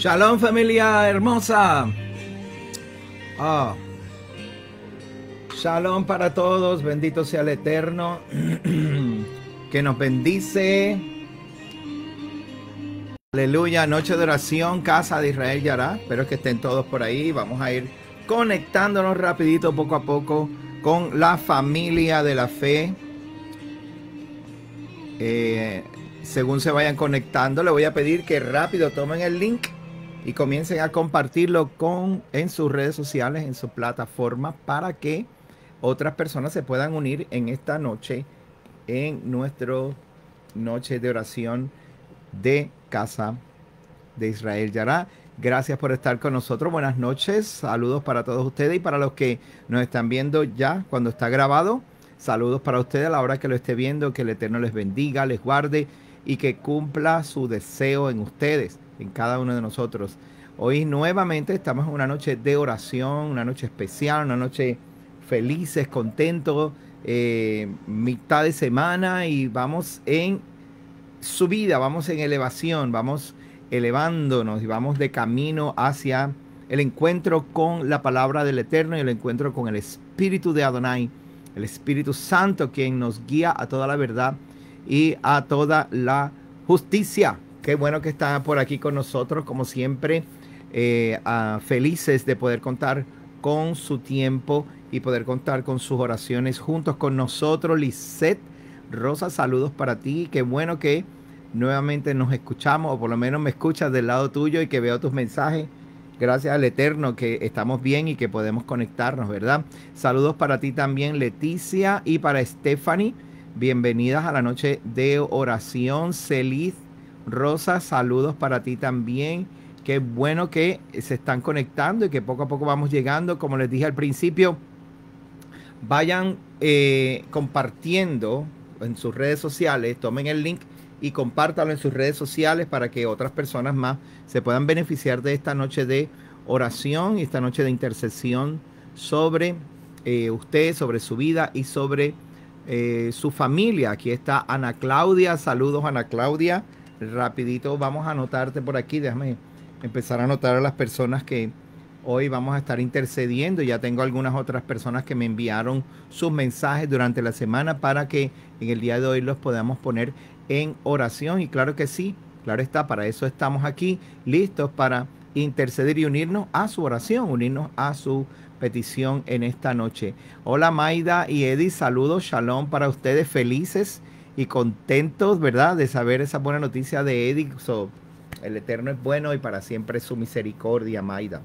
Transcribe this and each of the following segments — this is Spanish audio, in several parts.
Shalom, familia hermosa. Shalom para todos. Bendito sea el Eterno que nos bendice. Aleluya. Noche de oración, Casa de Israel Yará. Espero que estén todos por ahí. Vamos a ir conectándonos rapidito, poco a poco, con la familia de la fe. Según se vayan conectando, le voy a pedir que rápido tomen el link y comiencen a compartirlo en sus redes sociales, en su plataforma, para que otras personas se puedan unir en esta noche, en nuestra noche de oración de Casa de Israel Yará. Gracias por estar con nosotros. Buenas noches. Saludos para todos ustedes y para los que nos están viendo ya cuando está grabado. Saludos para ustedes a la hora que lo esté viendo. Que el Eterno les bendiga, les guarde y que cumpla su deseo en ustedes, en cada uno de nosotros. Hoy nuevamente estamos en una noche de oración, una noche especial, una noche felices, contentos, mitad de semana, y vamos en subida, vamos en elevación, vamos elevándonos y vamos de camino hacia el encuentro con la palabra del Eterno y el encuentro con el Espíritu de Adonai, el Espíritu Santo, quien nos guía a toda la verdad y a toda la justicia. Qué bueno que está por aquí con nosotros, como siempre, felices de poder contar con su tiempo y poder contar con sus oraciones juntos con nosotros. Lisette Rosa, saludos para ti. Qué bueno que nuevamente nos escuchamos, o por lo menos me escuchas del lado tuyo y que veo tus mensajes. Gracias al Eterno que estamos bien y que podemos conectarnos, ¿verdad? Saludos para ti también, Leticia, y para Stephanie. Bienvenidas a la noche de oración. Celis Rosa, saludos para ti también. Qué bueno que se están conectando y que poco a poco vamos llegando. Como les dije al principio, vayan compartiendo en sus redes sociales, tomen el link y compártanlo en sus redes sociales para que otras personas más se puedan beneficiar de esta noche de oración y esta noche de intercesión sobre usted, sobre su vida y sobre su familia. Aquí está Ana Claudia. Saludos, Ana Claudia. Rapidito vamos a anotarte por aquí. Déjame empezar a anotar a las personas que hoy vamos a estar intercediendo. Ya tengo algunas otras personas que me enviaron sus mensajes durante la semana para que en el día de hoy los podamos poner en oración. Y claro que sí, claro está, para eso estamos aquí, listos para interceder y unirnos a su oración, unirnos a su petición en esta noche. Hola Maida y Eddie, saludos, shalom para ustedes, felices y contentos, ¿verdad?, de saber esa buena noticia de Eddie. El Eterno es bueno y para siempre es su misericordia, Maida.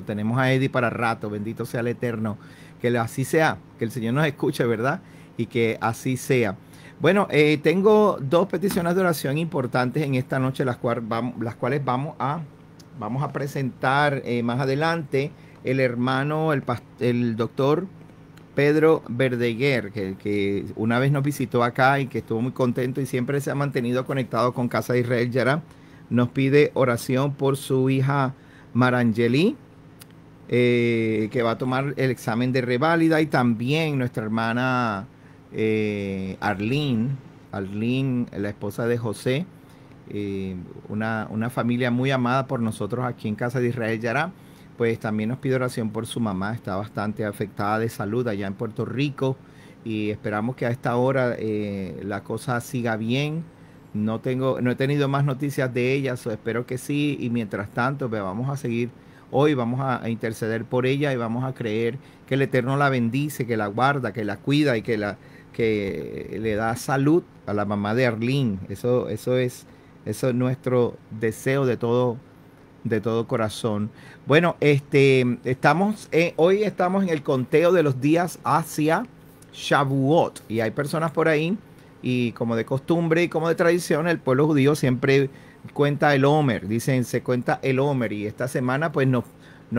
Tenemos a Eddie para rato, bendito sea el Eterno. Que así sea, que el Señor nos escuche, ¿verdad? Y que así sea. Bueno, tengo dos peticiones de oración importantes en esta noche, las cuales vamos a presentar más adelante. El hermano, el doctor Pedro Verdeguer, que una vez nos visitó acá y que estuvo muy contento y siempre se ha mantenido conectado con Casa de Israel Yará, nos pide oración por su hija Marangeli, que va a tomar el examen de reválida, y también nuestra hermana Arlene, la esposa de José, una familia muy amada por nosotros aquí en Casa de Israel Yará. Pues también nos pide oración por su mamá. Está bastante afectada de salud allá en Puerto Rico y esperamos que a esta hora la cosa siga bien. No he tenido más noticias de ella, espero que sí, y mientras tanto pues vamos a seguir. Hoy vamos a interceder por ella y vamos a creer que el Eterno la bendice, que la guarda, que la cuida y que le da salud a la mamá de Arlene. Eso es nuestro deseo de todo corazón. Bueno, hoy estamos en el conteo de los días hacia Shavuot, y hay personas por ahí, y como de costumbre y como de tradición, el pueblo judío siempre cuenta el Omer. Dicen, se cuenta el Omer, y esta semana pues nos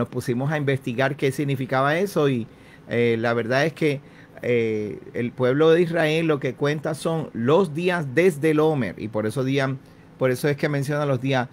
pusimos a investigar qué significaba eso, y la verdad es que el pueblo de Israel lo que cuenta son los días desde el Omer, y por eso es que menciona los día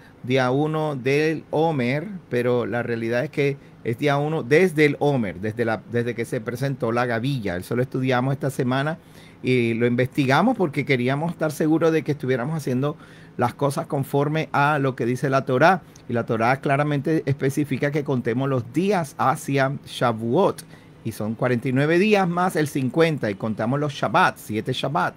1 del Omer, pero la realidad es que es día 1 desde el Omer, desde que se presentó la gavilla. Eso lo estudiamos esta semana y lo investigamos porque queríamos estar seguros de que estuviéramos haciendo las cosas conforme a lo que dice la Torá. Y la Torá claramente especifica que contemos los días hacia Shavuot. Y son 49 días más el 50. Y contamos los Shabbat, 7 Shabbat.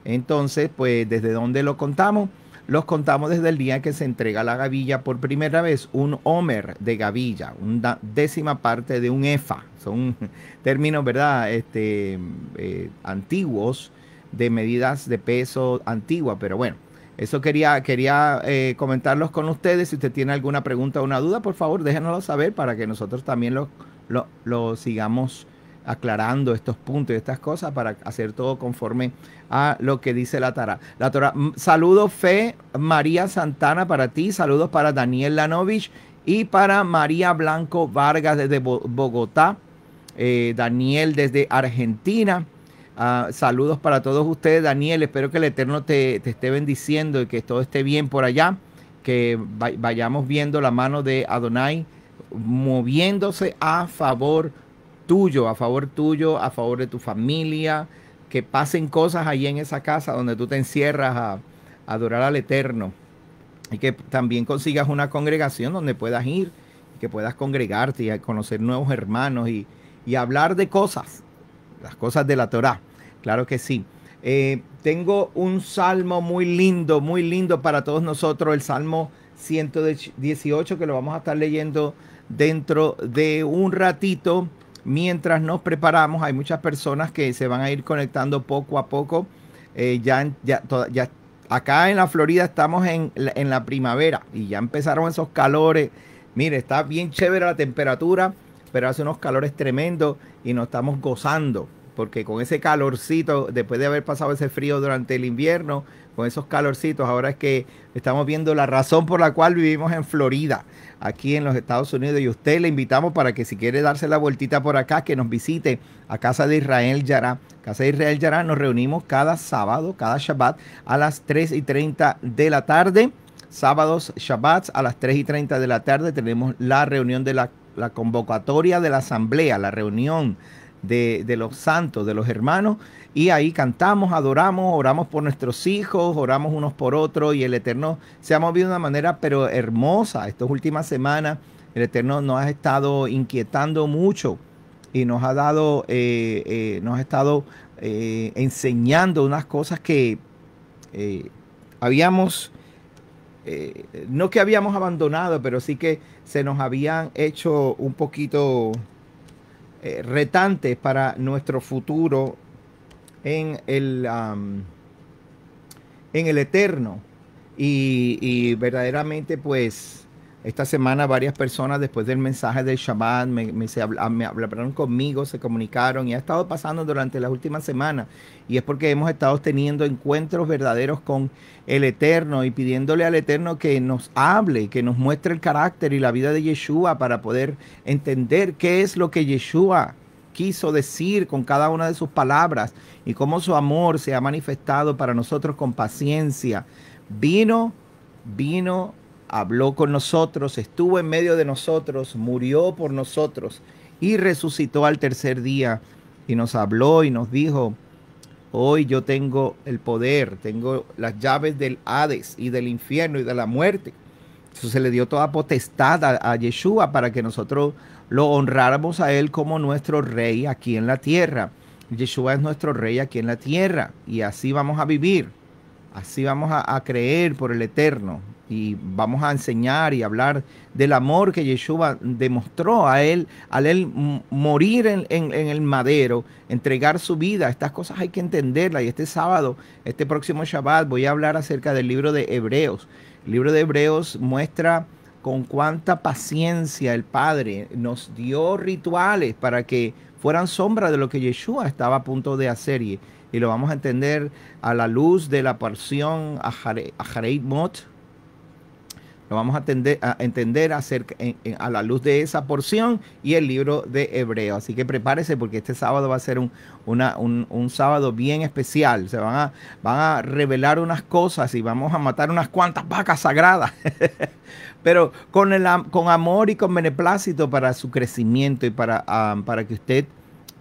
Entonces, pues, ¿desde dónde lo contamos? Los contamos desde el día que se entrega la gavilla por primera vez, un omer de gavilla, una décima parte de un efa. Son términos, ¿verdad? Antiguos, de medidas de peso antigua, pero bueno, eso quería comentarlos con ustedes. Si usted tiene alguna pregunta o una duda, por favor, déjenoslo saber para que nosotros también lo sigamos aclarando estos puntos y estas cosas para hacer todo conforme a lo que dice la Torá. Saludos, Fe María Santana, para ti. Saludos para Daniel Lanovich y para María Blanco Vargas desde Bogotá. Daniel desde Argentina. Saludos para todos ustedes. Daniel, espero que el Eterno te esté bendiciendo y que todo esté bien por allá. Que vayamos viendo la mano de Adonai moviéndose a favor tuyo, a favor de tu familia, que pasen cosas allí en esa casa donde tú te encierras a adorar al Eterno, y que también consigas una congregación donde puedas ir, que puedas congregarte y a conocer nuevos hermanos y hablar de cosas, las cosas de la Torá. Claro que sí. Tengo un salmo muy lindo para todos nosotros, el Salmo 118, que lo vamos a estar leyendo dentro de un ratito. Mientras nos preparamos, hay muchas personas que se van a ir conectando poco a poco. Ya acá en la Florida estamos en la primavera y ya empezaron esos calores. Mire, está bien chévere la temperatura, pero hace unos calores tremendos y nos estamos gozando, porque con ese calorcito, después de haber pasado ese frío durante el invierno, con esos calorcitos, ahora es que estamos viendo la razón por la cual vivimos en Florida, aquí en los Estados Unidos. Y usted le invitamos para que, si quiere darse la vueltita por acá, que nos visite a Casa de Israel Yará. Casa de Israel Yará, nos reunimos cada sábado, cada Shabbat, a las 3:30 de la tarde. Sábados, Shabbats, a las 3:30 de la tarde tenemos la reunión de la convocatoria de la asamblea, la reunión de los santos, de los hermanos, y ahí cantamos, adoramos, oramos por nuestros hijos, oramos unos por otros, y el Eterno se ha movido de una manera pero hermosa. Estas últimas semanas el Eterno nos ha estado inquietando mucho y nos ha dado, nos ha estado enseñando unas cosas que habíamos, no que habíamos abandonado, pero sí que se nos habían hecho un poquito retantes para nuestro futuro en el Eterno. Y verdaderamente, pues, esta semana varias personas, después del mensaje del Shabbat, me hablaron conmigo, se comunicaron, y ha estado pasando durante las últimas semanas. Y es porque hemos estado teniendo encuentros verdaderos con el Eterno y pidiéndole al Eterno que nos hable, que nos muestre el carácter y la vida de Yeshua, para poder entender qué es lo que Yeshua quiso decir con cada una de sus palabras y cómo su amor se ha manifestado para nosotros con paciencia. Vino, habló con nosotros, estuvo en medio de nosotros, murió por nosotros y resucitó al tercer día, y nos habló y nos dijo: hoy yo tengo el poder, tengo las llaves del Hades y del infierno y de la muerte. Eso se le dio toda potestad a Yeshua para que nosotros lo honráramos a él como nuestro rey aquí en la tierra. Yeshua es nuestro rey aquí en la tierra, y así vamos a vivir, así vamos a creer por el Eterno, y vamos a enseñar y hablar del amor que Yeshua demostró al él morir en el madero, entregar su vida. Estas cosas hay que entenderlas, y este sábado, este próximo Shabbat, voy a hablar acerca del libro de Hebreos. El libro de Hebreos muestra con cuánta paciencia el Padre nos dio rituales para que fueran sombra de lo que Yeshua estaba a punto de hacer, y lo vamos a entender a la luz de la porción Aharei Mot. Lo vamos a entender a la luz de esa porción y el libro de Hebreos. Así que prepárese, porque este sábado va a ser un sábado bien especial. Se van a revelar unas cosas y vamos a matar unas cuantas vacas sagradas. Pero con amor y con beneplácito para su crecimiento, y para que usted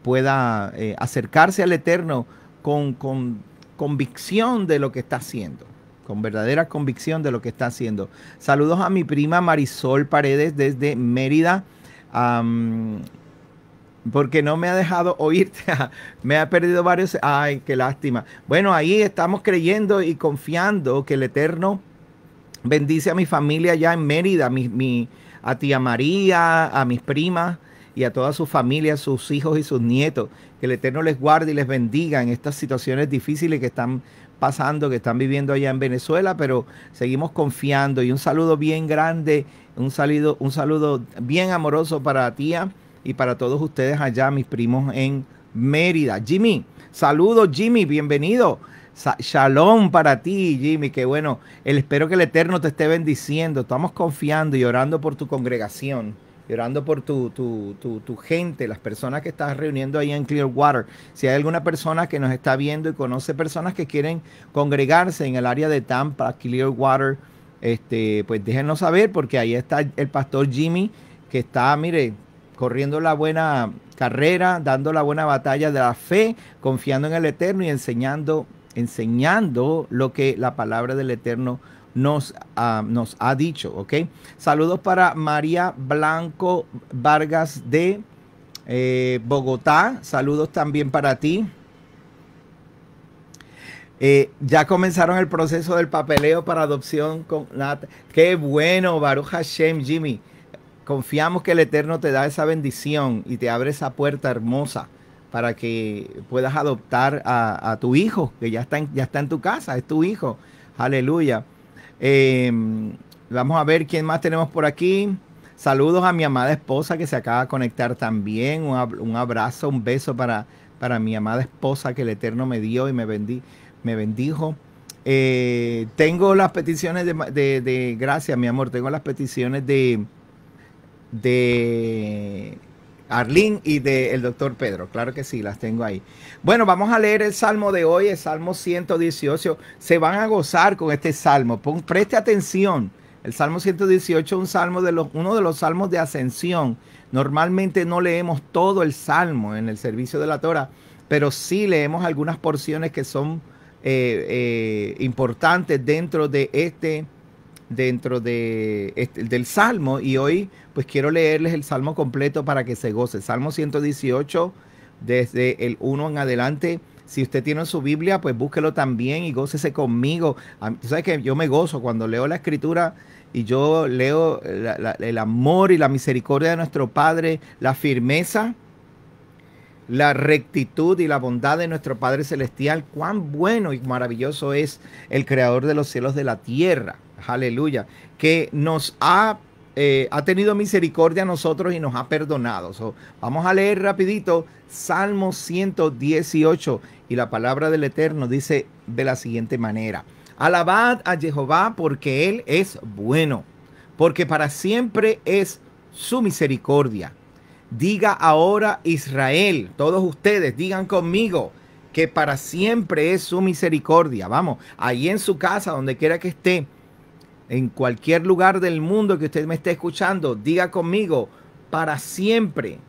pueda acercarse al Eterno con convicción de lo que está haciendo. con verdadera convicción de lo que está haciendo. Saludos a mi prima Marisol Paredes desde Mérida. Porque no me ha dejado oírte, me ha perdido varios, ay, qué lástima. Bueno, ahí estamos creyendo y confiando que el Eterno bendice a mi familia allá en Mérida, a tía María, a mis primas y a toda su familia, sus hijos y sus nietos. Que el Eterno les guarde y les bendiga en estas situaciones difíciles que están pasando, que están viviendo allá en Venezuela, pero seguimos confiando. Y un saludo bien grande, un saludo bien amoroso para tía y para todos ustedes allá, mis primos en Mérida. Jimmy, saludos Jimmy, bienvenido. Shalom para ti, Jimmy, que bueno, espero que el Eterno te esté bendiciendo. Estamos confiando y orando por tu congregación, y orando por tu gente, las personas que estás reuniendo ahí en Clearwater. Si hay alguna persona que nos está viendo y conoce personas que quieren congregarse en el área de Tampa, Clearwater, pues déjenos saber, porque ahí está el pastor Jimmy, que está, mire, corriendo la buena carrera, dando la buena batalla de la fe, confiando en el Eterno y enseñando lo que la palabra del Eterno nos ha dicho, ¿ok? Saludos para María Blanco Vargas de Bogotá. Saludos también para ti. Ya comenzaron el proceso del papeleo para adopción con Nata. Qué bueno, Baruch Hashem, Jimmy. Confiamos que el Eterno te da esa bendición y te abre esa puerta hermosa para que puedas adoptar a tu hijo, que ya está en tu casa, es tu hijo. Aleluya. Vamos a ver quién más tenemos por aquí. Saludos a mi amada esposa que se acaba de conectar también. Un abrazo, un beso para mi amada esposa que el Eterno me dio y me bendijo. Tengo las peticiones de gracias, mi amor. Tengo las peticiones de Arlene y del doctor Pedro. Claro que sí, las tengo ahí. Bueno, vamos a leer el salmo de hoy, el salmo 118. Se van a gozar con este salmo. Preste atención. El salmo 118 es uno de los salmos de ascensión. Normalmente no leemos todo el salmo en el servicio de la Torah, pero sí leemos algunas porciones que son importantes dentro del salmo, y hoy pues quiero leerles el salmo completo para que se goce. Salmo 118 desde el 1 en adelante. Si usted tiene su Biblia, pues búsquelo también y gócese conmigo. Tú sabes que yo me gozo cuando leo la escritura y yo leo el amor y la misericordia de nuestro Padre, la firmeza, la rectitud y la bondad de nuestro Padre Celestial. Cuán bueno y maravilloso es el Creador de los cielos, de la tierra. Aleluya. Que nos ha tenido misericordia a nosotros y nos ha perdonado. Vamos a leer rapidito Salmo 118, y la palabra del Eterno dice de la siguiente manera: alabad a Jehová porque Él es bueno, porque para siempre es su misericordia. Diga ahora Israel, todos ustedes digan conmigo, que para siempre es su misericordia. Vamos, ahí en su casa, donde quiera que esté, en cualquier lugar del mundo que usted me esté escuchando, diga conmigo: para siempre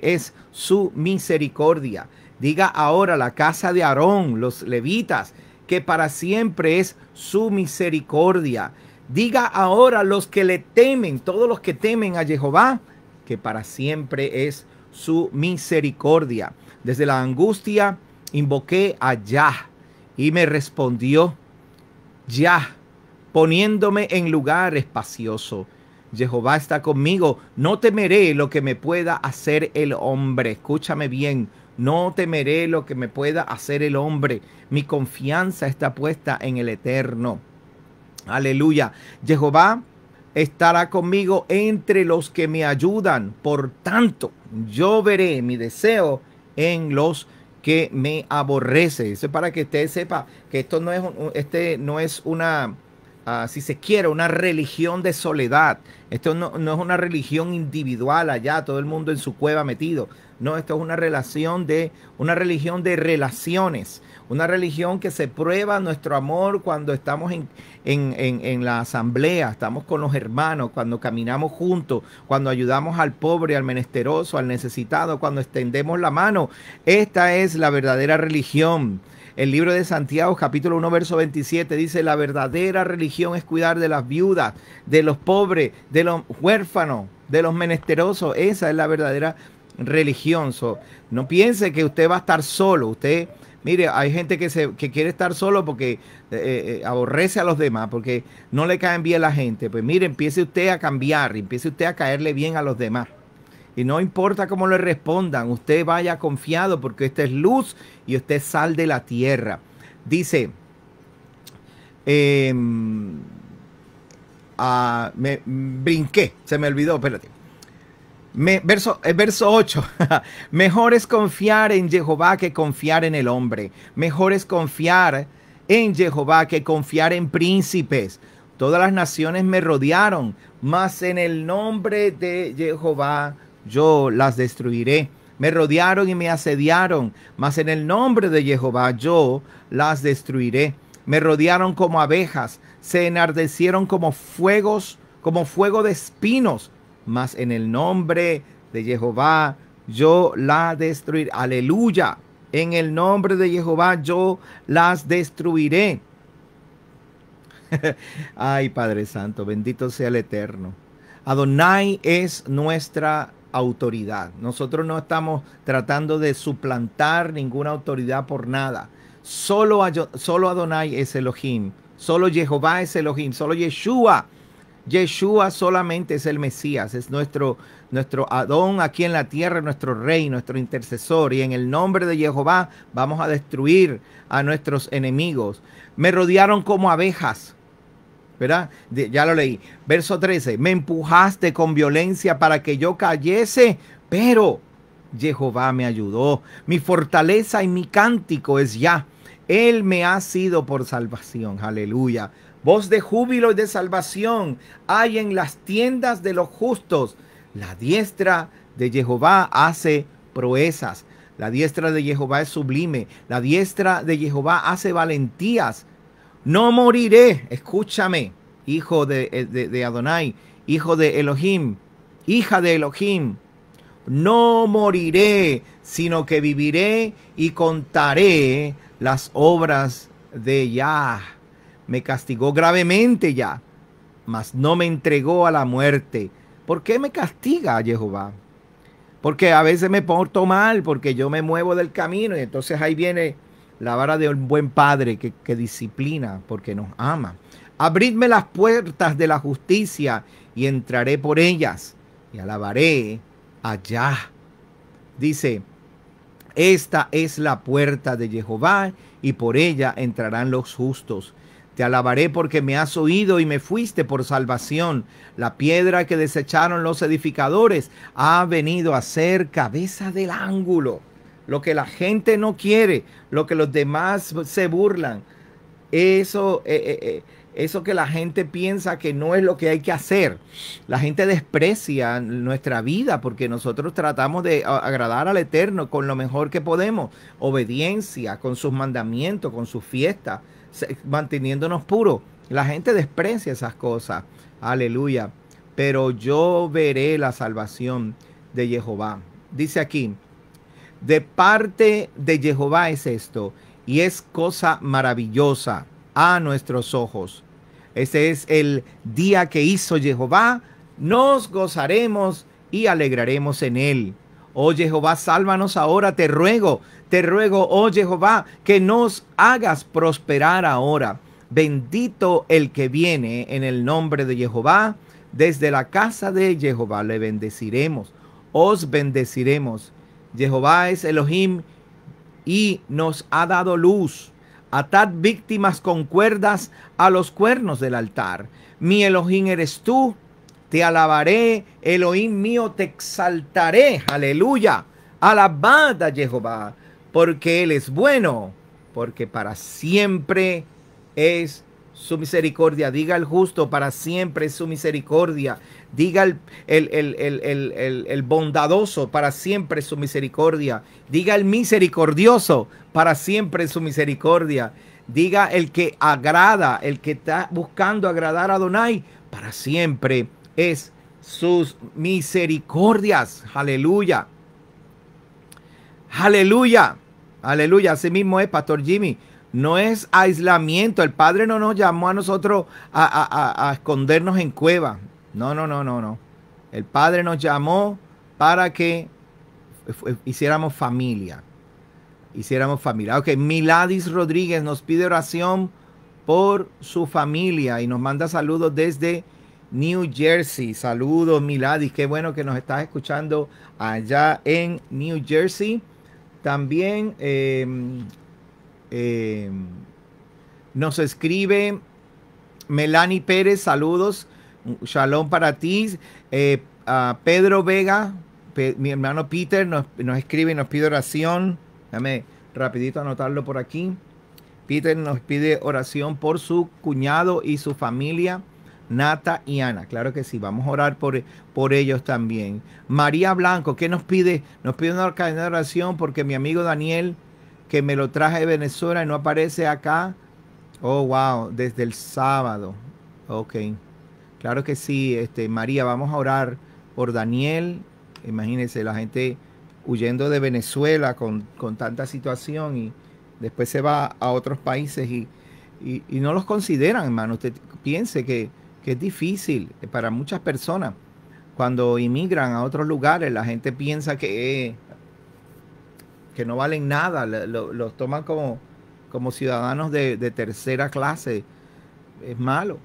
es su misericordia. Diga ahora la casa de Aarón, los levitas, que para siempre es su misericordia. Diga ahora los que le temen, todos los que temen a Jehová, que para siempre es su misericordia. Desde la angustia invoqué a Yah y me respondió Yah, poniéndome en lugar espacioso. Jehová está conmigo, no temeré lo que me pueda hacer el hombre. Escúchame bien, no temeré lo que me pueda hacer el hombre. Mi confianza está puesta en el Eterno. Aleluya. Jehová estará conmigo entre los que me ayudan. Por tanto, yo veré mi deseo en los que me aborrecen. Eso es para que usted sepa que esto no es una, si se quiere, una religión de soledad. Esto no es una religión individual allá, todo el mundo en su cueva metido. No, esto es una religión de relaciones. Una religión que se prueba nuestro amor cuando estamos en la asamblea, estamos con los hermanos, cuando caminamos juntos, cuando ayudamos al pobre, al menesteroso, al necesitado, cuando extendemos la mano. Esta es la verdadera religión. El libro de Santiago, capítulo 1, verso 27, dice: la verdadera religión es cuidar de las viudas, de los pobres, de los huérfanos, de los menesterosos. Esa es la verdadera religión. No piense que usted va a estar solo. Usted, mire, hay gente que quiere estar solo porque aborrece a los demás, porque no le caen bien a la gente. Pues mire, empiece usted a cambiar, empiece usted a caerle bien a los demás. Y no importa cómo le respondan, usted vaya confiado porque usted es luz y usted es sal de la tierra. Dice, me brinqué, se me olvidó, espérate. Verso 8. Mejor es confiar en Jehová que confiar en el hombre. Mejor es confiar en Jehová que confiar en príncipes. Todas las naciones me rodearon, mas en el nombre de Jehová yo las destruiré. Me rodearon y me asediaron, mas en el nombre de Jehová yo las destruiré. Me rodearon como abejas, se enardecieron como fuego de espinos, mas en el nombre de Jehová yo la destruiré. Aleluya. En el nombre de Jehová yo las destruiré. Ay, Padre Santo, bendito sea el Eterno. Adonai es nuestra autoridad. Nosotros no estamos tratando de suplantar ninguna autoridad por nada. Solo Adonai es Elohim. Solo Jehová es Elohim. Solo Yeshua. Yeshua solamente es el Mesías. Es nuestro Adón aquí en la tierra, nuestro rey, nuestro intercesor. Y en el nombre de Jehová vamos a destruir a nuestros enemigos. Me rodearon como abejas. ¿Verdad? Ya lo leí. Verso 13. Me empujaste con violencia para que yo cayese, pero Jehová me ayudó. Mi fortaleza y mi cántico es Yah. Él me ha sido por salvación. Aleluya. Voz de júbilo y de salvación hay en las tiendas de los justos. La diestra de Jehová hace proezas. La diestra de Jehová es sublime. La diestra de Jehová hace valentías. No moriré, escúchame, hijo de Adonai, hijo de Elohim, hija de Elohim. No moriré, sino que viviré y contaré las obras de Yah. Me castigó gravemente Yah, mas no me entregó a la muerte. ¿Por qué me castiga Jehová? Porque a veces me porto mal, porque yo me muevo del camino y entonces ahí viene la vara de un buen padre que disciplina porque nos ama. Abridme las puertas de la justicia y entraré por ellas y alabaré allá. Dice, esta es la puerta de Jehová y por ella entrarán los justos. Te alabaré porque me has oído y me fuiste por salvación. La piedra que desecharon los edificadores ha venido a ser cabeza del ángulo. Lo que la gente no quiere, lo que los demás se burlan, eso que la gente piensa que no es lo que hay que hacer. La gente desprecia nuestra vida porque nosotros tratamos de agradar al Eterno con lo mejor que podemos. Obediencia, con sus mandamientos, con sus fiestas, manteniéndonos puros. La gente desprecia esas cosas. Aleluya. Pero yo veré la salvación de Jehová. Dice aquí, de parte de Jehová es esto, y es cosa maravillosa a nuestros ojos. Ese es el día que hizo Jehová, nos gozaremos y alegraremos en él. Oh Jehová, sálvanos ahora, te ruego, oh Jehová, que nos hagas prosperar ahora. Bendito el que viene en el nombre de Jehová, desde la casa de Jehová le bendeciremos, os bendeciremos. Jehová es Elohim y nos ha dado luz. Atad víctimas con cuerdas a los cuernos del altar. Mi Elohim eres tú. Te alabaré, Elohim mío, te exaltaré. Aleluya. Alabad a Jehová, porque Él es bueno, porque para siempre es su misericordia. Diga el justo, para siempre es su misericordia. Diga el bondadoso, para siempre es su misericordia. Diga el misericordioso, para siempre es su misericordia. Diga el que agrada, el que está buscando agradar a Adonai, para siempre es sus misericordias. Aleluya. Aleluya. Aleluya. Así mismo es, Pastor Jimmy. No es aislamiento. El Padre no nos llamó a nosotros a escondernos en cuevas. No, no, no, no, no. El Padre nos llamó para que hiciéramos familia. Hiciéramos familia. Ok, Miladis Rodríguez nos pide oración por su familia y nos manda saludos desde New Jersey. Saludos, Miladis. Qué bueno que nos estás escuchando allá en New Jersey. También nos escribe Melanie Pérez. Saludos. Shalom para ti. Pedro Vega, mi hermano Peter, nos escribe y nos pide oración. Déjame rapidito anotarlo por aquí. Peter nos pide oración por su cuñado y su familia, Nata y Ana. Claro que sí, vamos a orar por ellos también. María Blanco, ¿qué nos pide? Nos pide una cadena de oración porque mi amigo Daniel, que me lo traje de Venezuela y no aparece acá. Oh, wow, desde el sábado. Ok. Claro que sí, María, vamos a orar por Daniel. Imagínense, la gente huyendo de Venezuela con tanta situación y después se va a otros países y no los consideran, hermano. Usted piense que es difícil para muchas personas. Cuando inmigran a otros lugares, la gente piensa que no valen nada, los toman como ciudadanos de tercera clase. Es malo.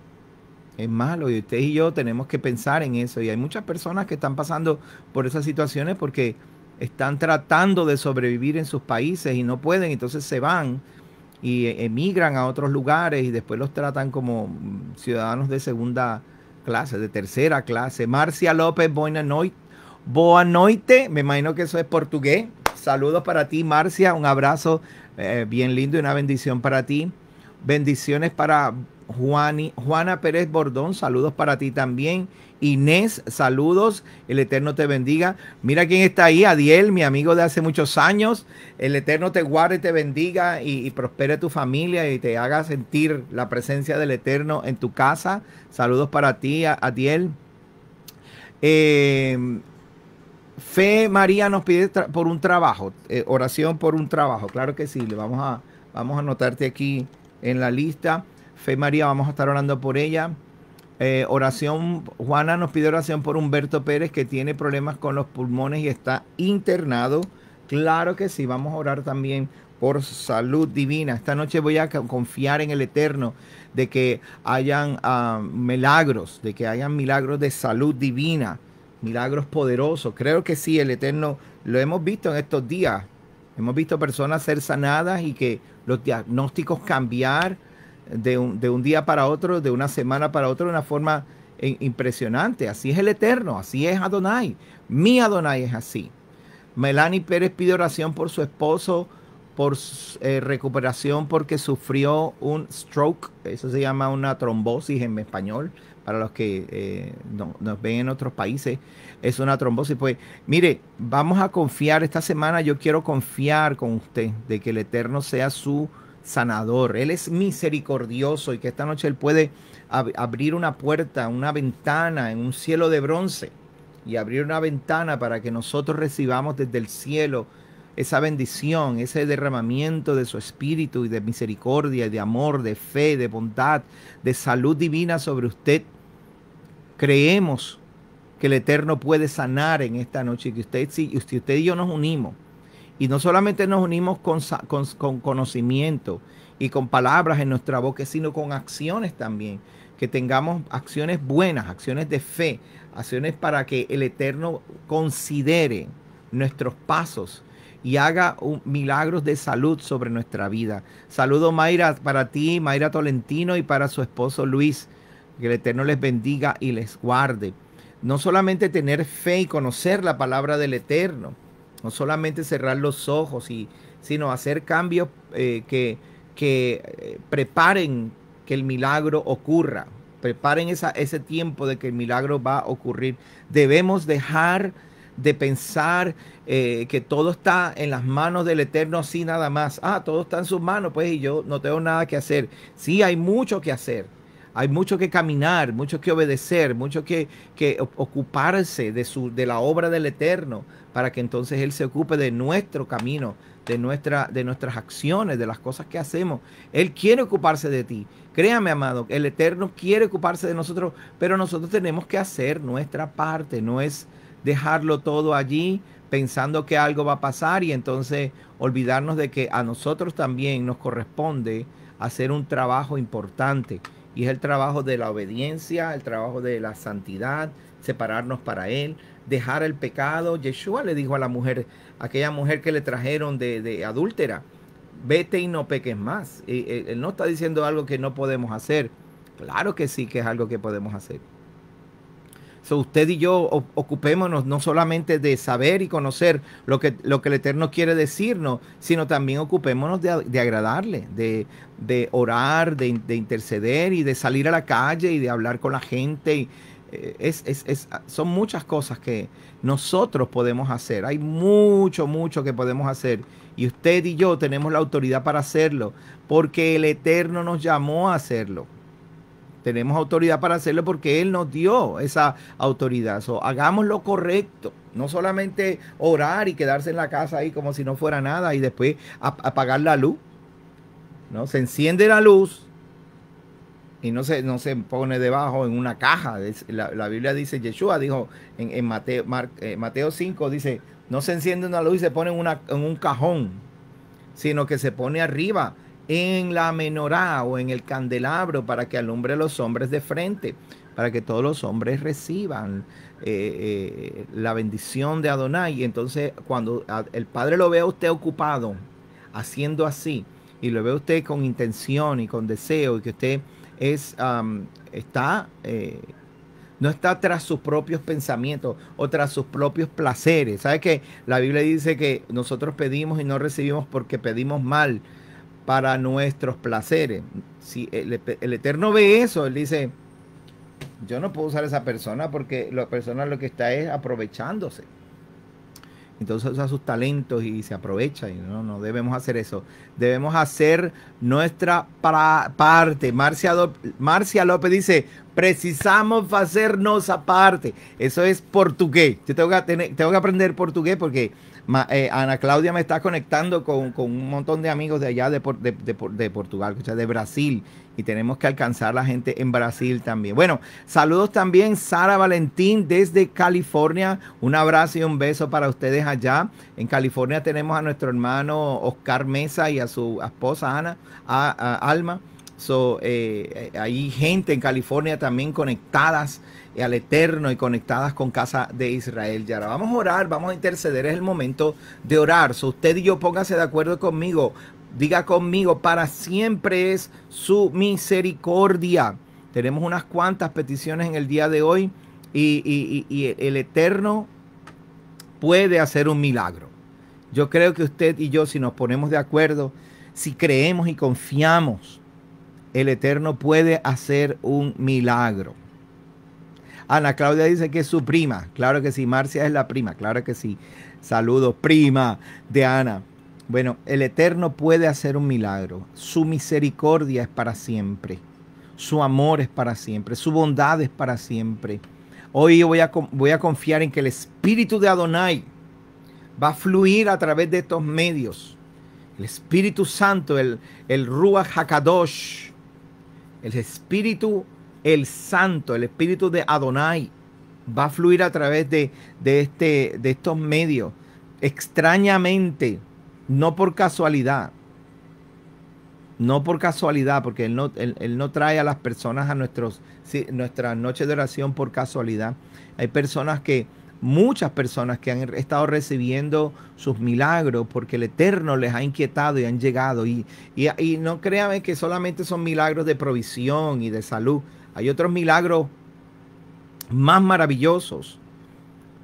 Es malo y usted y yo tenemos que pensar en eso. Y hay muchas personas que están pasando por esas situaciones porque están tratando de sobrevivir en sus países y no pueden, entonces se van y emigran a otros lugares y después los tratan como ciudadanos de segunda clase, de tercera clase. Marcia López, boa noite, me imagino que eso es portugués. Saludos para ti, Marcia, un abrazo bien lindo y una bendición para ti. Bendiciones para Juana Pérez Bordón, saludos para ti también. Inés, saludos, el Eterno te bendiga. Mira quién está ahí, Adiel, mi amigo de hace muchos años. El Eterno te guarde, te bendiga y prospere tu familia y te haga sentir la presencia del Eterno en tu casa. Saludos para ti, Adiel. Fe María nos pide por un trabajo, oración por un trabajo. Claro que sí, le vamos a anotarte aquí en la lista. Fe María, vamos a estar orando por ella. Oración, Juana nos pide oración por Humberto Pérez, que tiene problemas con los pulmones y está internado. Claro que sí, vamos a orar también por salud divina. Esta noche voy a confiar en el Eterno de que hayan milagros, de salud divina, milagros poderosos. Creo que sí, el Eterno, lo hemos visto en estos días. Hemos visto personas ser sanadas y que los diagnósticos cambiar de un día para otro, de una semana para otra, de una forma impresionante. Así es el Eterno, así es Adonai. Mi Adonai es así. Melanie Pérez pide oración por su esposo, por recuperación porque sufrió un stroke. Eso se llama una trombosis en español, para los que nos ven en otros países. Es una trombosis. Pues mire, vamos a confiar. Esta semana yo quiero confiar con usted de que el Eterno sea su sanador. Él es misericordioso y que esta noche Él puede abrir una puerta, una ventana en un cielo de bronce y abrir una ventana para que nosotros recibamos desde el cielo esa bendición, ese derramamiento de su espíritu y de misericordia, de amor, de fe, de bondad, de salud divina sobre usted. Creemos que el Eterno puede sanar en esta noche y que usted y yo nos unimos. Y no solamente nos unimos con conocimiento y con palabras en nuestra boca, sino con acciones también. Que tengamos acciones buenas, acciones de fe, acciones para que el Eterno considere nuestros pasos y haga milagros de salud sobre nuestra vida. Saludo, Mayra, para ti, Mayra Tolentino, y para su esposo Luis. Que el Eterno les bendiga y les guarde. No solamente tener fe y conocer la palabra del Eterno, no solamente cerrar los ojos, sino hacer cambios que preparen que el milagro ocurra. Preparen ese tiempo de que el milagro va a ocurrir. Debemos dejar de pensar que todo está en las manos del Eterno así nada más. Todo está en sus manos, pues, y yo no tengo nada que hacer. Sí, hay mucho que hacer. Hay mucho que caminar, mucho que obedecer, mucho que ocuparse de la obra del Eterno, para que entonces Él se ocupe de nuestro camino, de nuestras acciones, de las cosas que hacemos. Él quiere ocuparse de ti. Créame, amado, el Eterno quiere ocuparse de nosotros, pero nosotros tenemos que hacer nuestra parte. No es dejarlo todo allí pensando que algo va a pasar y entonces olvidarnos de que a nosotros también nos corresponde hacer un trabajo importante. Y es el trabajo de la obediencia, el trabajo de la santidad, separarnos para Él, dejar el pecado. Yeshua le dijo a la mujer, aquella mujer que le trajeron de adúltera, vete y no peques más. Él no está diciendo algo que no podemos hacer. Claro que sí que es algo que podemos hacer. Usted y yo ocupémonos no solamente de saber y conocer lo que el Eterno quiere decirnos, sino también ocupémonos de agradarle, de orar, de interceder y de salir a la calle y de hablar con la gente. Son muchas cosas que nosotros podemos hacer. Hay mucho que podemos hacer. Y usted y yo tenemos la autoridad para hacerlo, porque el Eterno nos llamó a hacerlo. Tenemos autoridad para hacerlo porque Él nos dio esa autoridad. Hagamos lo correcto. No solamente orar y quedarse en la casa ahí como si no fuera nada y después apagar la luz. ¿No? Se enciende la luz y no se pone debajo en una caja. La Biblia dice, Yeshua dijo en Mateo 5, dice, no se enciende una luz y se pone en un cajón, sino que se pone arriba en la menorá o en el candelabro para que alumbre a los hombres de frente, para que todos los hombres reciban la bendición de Adonai. Y entonces cuando el Padre lo ve a usted ocupado haciendo así, y lo ve a usted con intención y con deseo, y que usted no está tras sus propios pensamientos o tras sus propios placeres. ¿Sabe que la Biblia dice que nosotros pedimos y no recibimos porque pedimos mal para nuestros placeres? Si el Eterno ve eso, Él dice, yo no puedo usar a esa persona porque la persona lo que está es aprovechándose. Entonces usa sus talentos y se aprovecha. Y no debemos hacer eso. Debemos hacer nuestra parte. Marcia López dice, precisamos hacernos aparte. Eso es portugués. Yo tengo que aprender portugués porque Ana Claudia me está conectando con un montón de amigos de allá de Portugal, o sea, de Brasil, y tenemos que alcanzar a la gente en Brasil también. Bueno, saludos también Sara Valentín desde California. Un abrazo y un beso para ustedes allá. En California tenemos a nuestro hermano Oscar Mesa y a su esposa Ana, Alma. Hay gente en California también conectadas al Eterno y conectadas con Casa de Israel. Y ahora vamos a orar, vamos a interceder. Es el momento de orar. Usted y yo póngase de acuerdo conmigo. Diga conmigo, para siempre es su misericordia. Tenemos unas cuantas peticiones en el día de hoy y el Eterno puede hacer un milagro. Yo creo que usted y yo, si nos ponemos de acuerdo, si creemos y confiamos, el Eterno puede hacer un milagro. Ana Claudia dice que es su prima. Claro que sí. Marcia es la prima. Claro que sí. Saludos, prima de Ana. Bueno, el Eterno puede hacer un milagro. Su misericordia es para siempre. Su amor es para siempre. Su bondad es para siempre. Hoy yo voy a confiar en que el Espíritu de Adonai va a fluir a través de estos medios. El Espíritu Santo, el Ruach HaKadosh, el Espíritu, el Santo, el Espíritu de Adonai va a fluir a través de estos medios. Extrañamente, no por casualidad. No por casualidad, porque Él no trae a las personas a nuestra noche de oración por casualidad. Hay muchas personas que han estado recibiendo sus milagros porque el Eterno les ha inquietado y han llegado. Y no créanme que solamente son milagros de provisión y de salud. Hay otros milagros más maravillosos,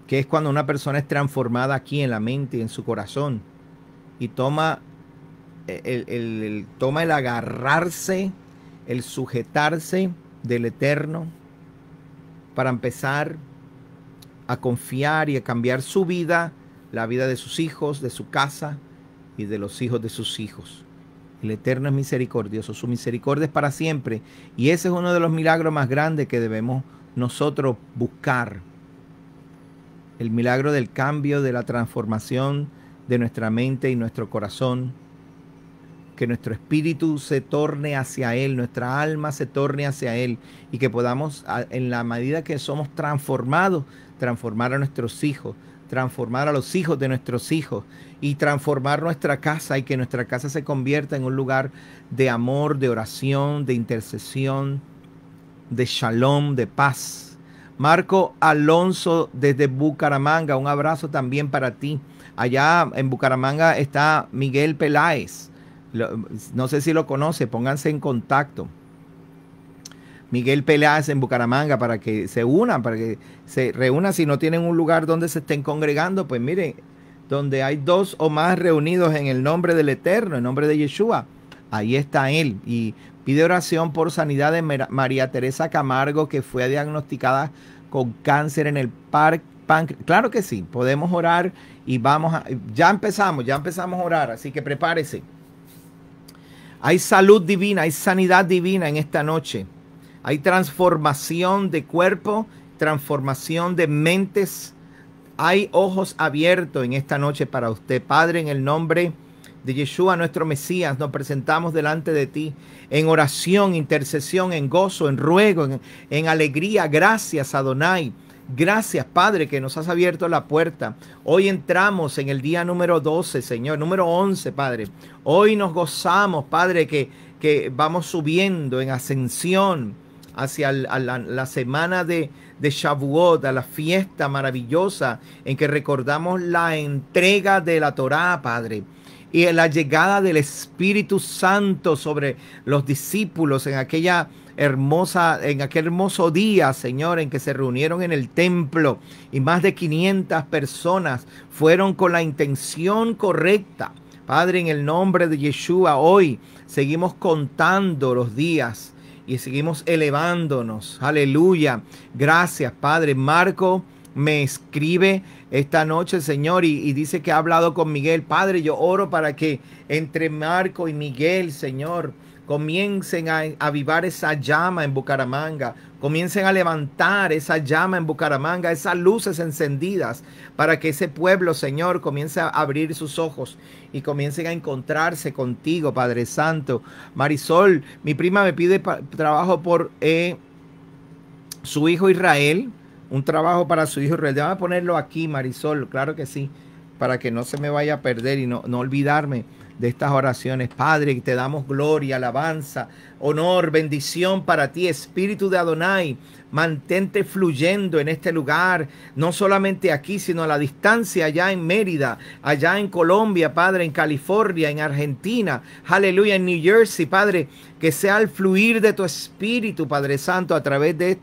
que es cuando una persona es transformada aquí en la mente y en su corazón y toma el agarrarse, el sujetarse del Eterno para empezar a confiar y a cambiar su vida, la vida de sus hijos, de su casa y de los hijos de sus hijos. El Eterno es misericordioso, su misericordia es para siempre, y ese es uno de los milagros más grandes que debemos nosotros buscar. El milagro del cambio, de la transformación de nuestra mente y nuestro corazón, que nuestro espíritu se torne hacia Él, nuestra alma se torne hacia Él, y que podamos, en la medida que somos transformados, transformar a nuestros hijos, transformar a los hijos de nuestros hijos, y transformar nuestra casa, y que nuestra casa se convierta en un lugar de amor, de oración, de intercesión, de shalom, de paz. Marco Alonso desde Bucaramanga, un abrazo también para ti. Allá en Bucaramanga está Miguel Peláez. No sé si lo conoce, pónganse en contacto. Miguel Peláez en Bucaramanga, para que se unan, para que se reúnan. Si no tienen un lugar donde se estén congregando, pues miren, donde hay 2 o más reunidos en el nombre del Eterno, en nombre de Yeshua, ahí está Él. Y pide oración por sanidad de María Teresa Camargo, que fue diagnosticada con cáncer en el páncreas. Claro que sí, podemos orar y ya empezamos a orar, así que prepárese. Hay salud divina, hay sanidad divina en esta noche. Hay transformación de cuerpo, transformación de mentes. Hay ojos abiertos en esta noche para usted. Padre, en el nombre de Yeshua, nuestro Mesías, nos presentamos delante de ti en oración, intercesión, en gozo, en ruego, en alegría. Gracias, Adonai. Gracias, Padre, que nos has abierto la puerta. Hoy entramos en el día número 12, Señor, número 11, Padre. Hoy nos gozamos, Padre, que vamos subiendo en ascensión hacia la semana de Shavuot, a la fiesta maravillosa en que recordamos la entrega de la Torá, Padre, y la llegada del Espíritu Santo sobre los discípulos en aquel hermoso día, Señor, en que se reunieron en el templo y más de 500 personas fueron con la intención correcta. Padre, en el nombre de Yeshua, hoy seguimos contando los días y seguimos elevándonos. Aleluya. Gracias, Padre. Marco me escribe esta noche, Señor, y dice que ha hablado con Miguel. Padre, yo oro para que entre Marco y Miguel, Señor, comiencen a avivar esa llama en Bucaramanga, comiencen a levantar esa llama en Bucaramanga, esas luces encendidas, para que ese pueblo, Señor, comience a abrir sus ojos y comiencen a encontrarse contigo, Padre Santo. Marisol, mi prima, me pide trabajo por su hijo Israel, un trabajo para su hijo Israel. Déjame ponerlo aquí, Marisol, claro que sí, para que no se me vaya a perder y no olvidarme de estas oraciones. Padre, te damos gloria, alabanza, honor, bendición para ti, Espíritu de Adonai. Mantente fluyendo en este lugar, no solamente aquí, sino a la distancia, allá en Mérida, allá en Colombia, Padre, en California, en Argentina, aleluya, en New Jersey, Padre, que sea el fluir de tu Espíritu, Padre Santo, a través de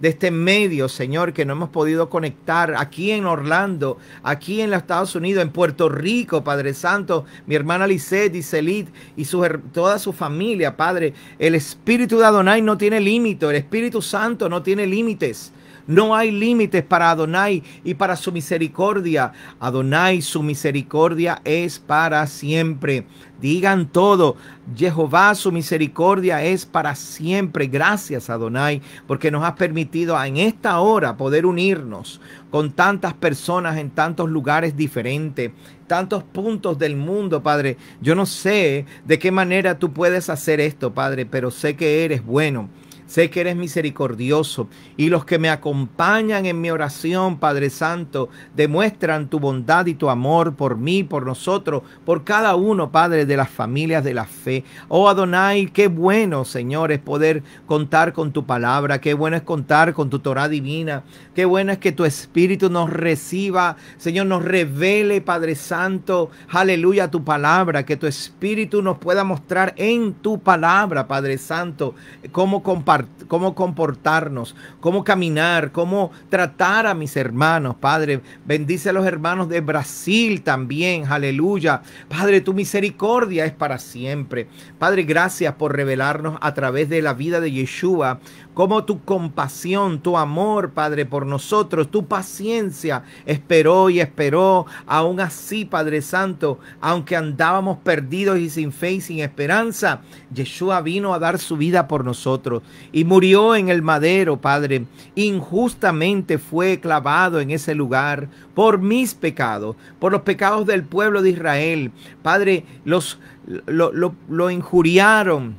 este medio, Señor, que no hemos podido conectar, aquí en Orlando, aquí en los Estados Unidos, en Puerto Rico, Padre Santo, mi hermana Lisette y Celit y toda su familia, Padre. El Espíritu de Adonai no tiene límite, el Espíritu Santo no tiene límites. No hay límites para Adonai y para su misericordia. Adonai, su misericordia es para siempre. Digan todo. Jehová, su misericordia es para siempre. Gracias, Adonai, porque nos has permitido en esta hora poder unirnos con tantas personas en tantos lugares diferentes, tantos puntos del mundo, Padre. Yo no sé de qué manera tú puedes hacer esto, Padre, pero sé que eres bueno. Sé que eres misericordioso, y los que me acompañan en mi oración, Padre Santo, demuestran tu bondad y tu amor por mí, por nosotros, por cada uno, Padre, de las familias de la fe. Oh Adonai, qué bueno, Señor, es poder contar con tu palabra, qué bueno es contar con tu Torá divina, qué bueno es que tu Espíritu nos reciba, Señor, nos revele, Padre Santo, aleluya, tu palabra, que tu Espíritu nos pueda mostrar en tu palabra, Padre Santo, cómo compartir cómo comportarnos, cómo caminar, cómo tratar a mis hermanos. Padre, bendice a los hermanos de Brasil también, aleluya. Padre, tu misericordia es para siempre. Padre, gracias por revelarnos a través de la vida de Yeshua cómo tu compasión, tu amor, Padre, por nosotros, tu paciencia esperó y esperó. Aún así, Padre Santo, aunque andábamos perdidos y sin fe y sin esperanza, Yeshua vino a dar su vida por nosotros y murió en el madero, Padre. Injustamente fue clavado en ese lugar por mis pecados, por los pecados del pueblo de Israel. Padre, lo injuriaron,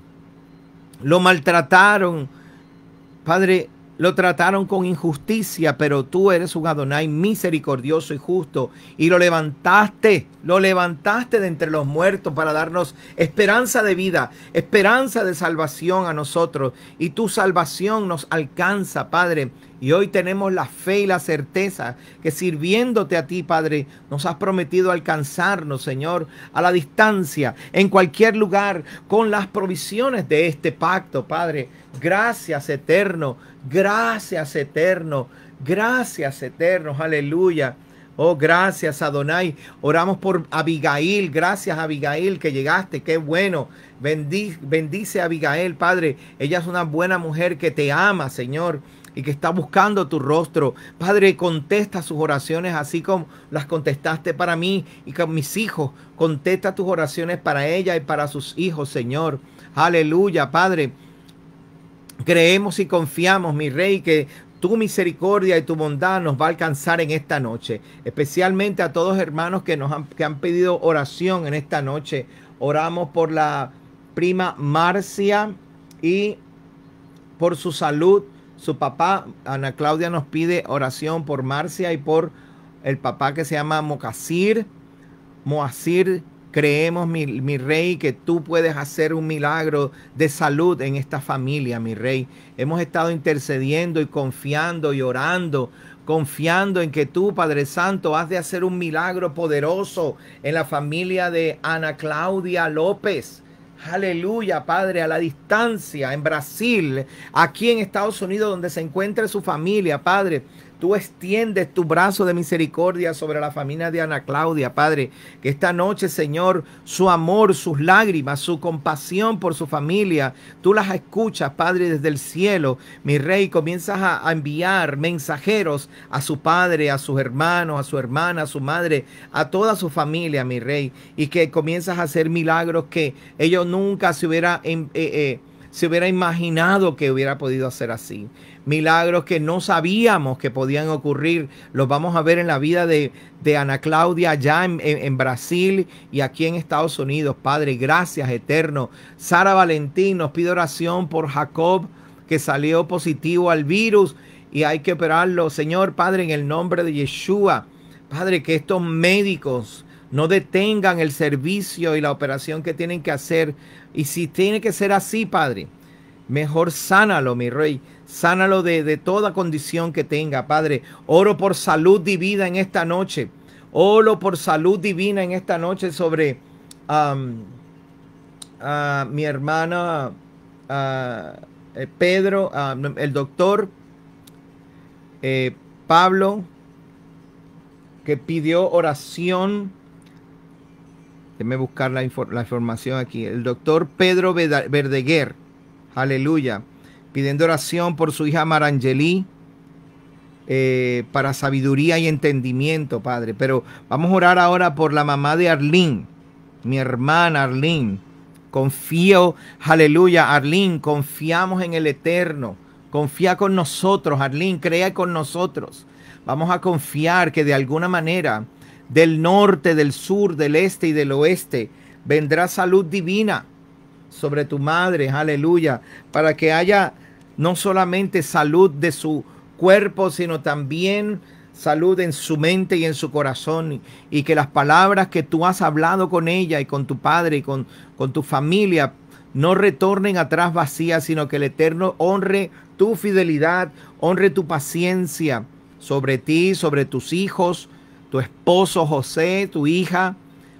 lo maltrataron. Padre, lo trataron con injusticia, pero tú eres un Adonai misericordioso y justo, y lo levantaste de entre los muertos para darnos esperanza de vida, esperanza de salvación a nosotros, y tu salvación nos alcanza, Padre. Y hoy tenemos la fe y la certeza que sirviéndote a ti, Padre, nos has prometido alcanzarnos, Señor, a la distancia, en cualquier lugar, con las provisiones de este pacto, Padre. Gracias, eterno. Gracias, eterno. Gracias, eterno. Aleluya. Oh, gracias, Adonai. Oramos por Abigail. Gracias, Abigail, que llegaste. Qué bueno. Bendice a Abigail, Padre. Ella es una buena mujer que te ama, Señor, y que está buscando tu rostro. Padre, contesta sus oraciones así como las contestaste para mí y con mis hijos. Contesta tus oraciones para ella y para sus hijos, Señor. Aleluya, Padre. Creemos y confiamos, mi Rey, que tu misericordia y tu bondad nos va a alcanzar en esta noche. Especialmente a todos hermanos que han pedido oración en esta noche. Oramos por la prima Marcia y por su salud. Su papá, Ana Claudia, nos pide oración por Marcia y por el papá que se llama Moacir. Creemos, mi Rey, que tú puedes hacer un milagro de salud en esta familia, mi Rey. Hemos estado intercediendo y confiando y orando, confiando en que tú, Padre Santo, has de hacer un milagro poderoso en la familia de Ana Claudia López. Aleluya, Padre, a la distancia, en Brasil, aquí en Estados Unidos, donde se encuentre su familia, Padre. Tú extiendes tu brazo de misericordia sobre la familia de Ana Claudia, Padre. Que esta noche, Señor, su amor, sus lágrimas, su compasión por su familia, tú las escuchas, Padre, desde el cielo. Mi Rey, comienzas a enviar mensajeros a su padre, a sus hermanos, a su hermana, a su madre, a toda su familia, mi Rey. Y que comienzas a hacer milagros que ellos nunca se hubiera imaginado que hubiera podido hacer así. Milagros que no sabíamos que podían ocurrir. Los vamos a ver en la vida de Ana Claudia allá en Brasil y aquí en Estados Unidos. Padre, gracias, eterno. Sara Valentín nos pide oración por Jacob, que salió positivo al virus y hay que operarlo. Señor, Padre, en el nombre de Yeshua, Padre, que estos médicos no detengan el servicio y la operación que tienen que hacer. Y si tiene que ser así, Padre, mejor sánalo, mi Rey. Sánalo de toda condición que tenga, Padre. Oro por salud divina en esta noche. Oro por salud divina en esta noche sobre mi hermana Pedro, el doctor Pablo, que pidió oración. Déjeme buscar la información aquí. El doctor Pedro Verdeguer, aleluya, pidiendo oración por su hija Marangeli, para sabiduría y entendimiento, Padre. Pero vamos a orar ahora por la mamá de Arlene, mi hermana Arlene. Confío, aleluya, Arlene, confiamos en el Eterno. Confía con nosotros, Arlene, crea con nosotros. Vamos a confiar que de alguna manera, del norte, del sur, del este y del oeste, vendrá salud divina sobre tu madre, aleluya, para que haya no solamente salud de su cuerpo, sino también salud en su mente y en su corazón, y que las palabras que tú has hablado con ella y con tu padre y con tu familia no retornen atrás vacías, sino que el Eterno honre tu fidelidad, honre tu paciencia sobre ti, sobre tus hijos, tu esposo José, tu hija,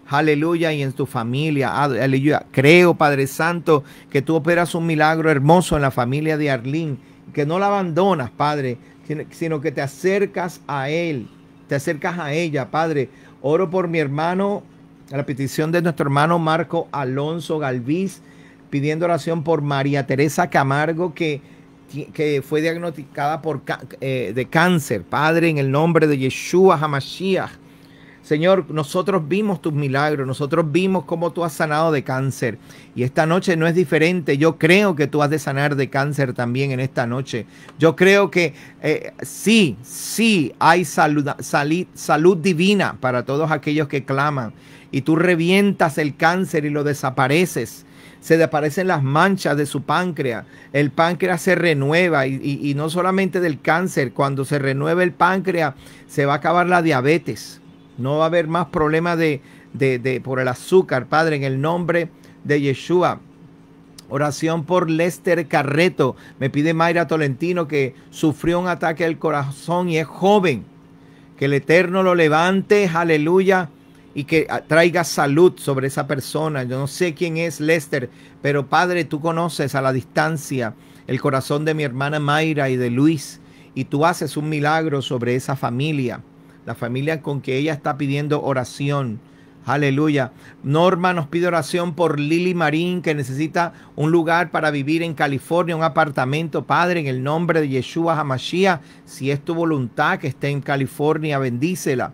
aleluya, y en tu familia, aleluya. Creo, Padre Santo, que tú operas un milagro hermoso en la familia de Arlene, que no la abandonas, Padre, sino que te acercas a él, te acercas a ella, Padre. Oro por mi hermano, a la petición de nuestro hermano Marco Alonso Galvis, pidiendo oración por María Teresa Camargo, que fue diagnosticada de cáncer, Padre, en el nombre de Yeshua HaMashiach. Señor, nosotros vimos tus milagros, nosotros vimos cómo tú has sanado de cáncer, y esta noche no es diferente. Yo creo que tú has de sanar de cáncer también en esta noche. Yo creo que sí hay salud divina para todos aquellos que claman, y tú revientas el cáncer y lo desapareces. Se desaparecen las manchas de su páncreas, el páncreas se renueva, y no solamente del cáncer. Cuando se renueva el páncreas se va a acabar la diabetes. No va a haber más problemas por el azúcar, Padre, en el nombre de Yeshua. Oración por Lester Carreto. Me pide Mayra Tolentino, que sufrió un ataque al corazón y es joven. Que el Eterno lo levante, aleluya, y que traiga salud sobre esa persona. Yo no sé quién es Lester, pero Padre, tú conoces a la distancia el corazón de mi hermana Mayra y de Luis, y tú haces un milagro sobre esa familia. La familia con que ella está pidiendo oración. Aleluya. Norma nos pide oración por Lili Marín, que necesita un lugar para vivir en California, un apartamento. Padre, en el nombre de Yeshua HaMashiach, si es tu voluntad que esté en California, bendícela,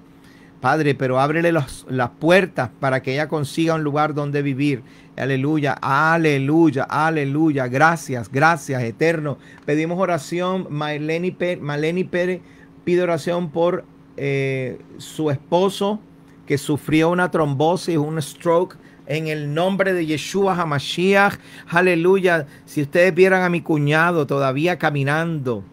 Padre, pero ábrele las puertas para que ella consiga un lugar donde vivir. Aleluya, aleluya, aleluya. Gracias, gracias, Eterno. Pedimos oración. Maleni Pérez pide oración por su esposo, que sufrió una trombosis, un stroke, en el nombre de Yeshua HaMashiach. Aleluya. Si ustedes vieran a mi cuñado todavía caminando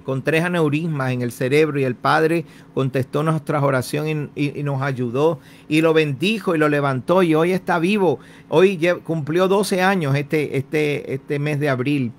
con 3 aneurismas en el cerebro, y el Padre contestó nuestras oraciones y nos ayudó y lo bendijo y lo levantó, y hoy está vivo. Hoy cumplió 12 años este mes de abril,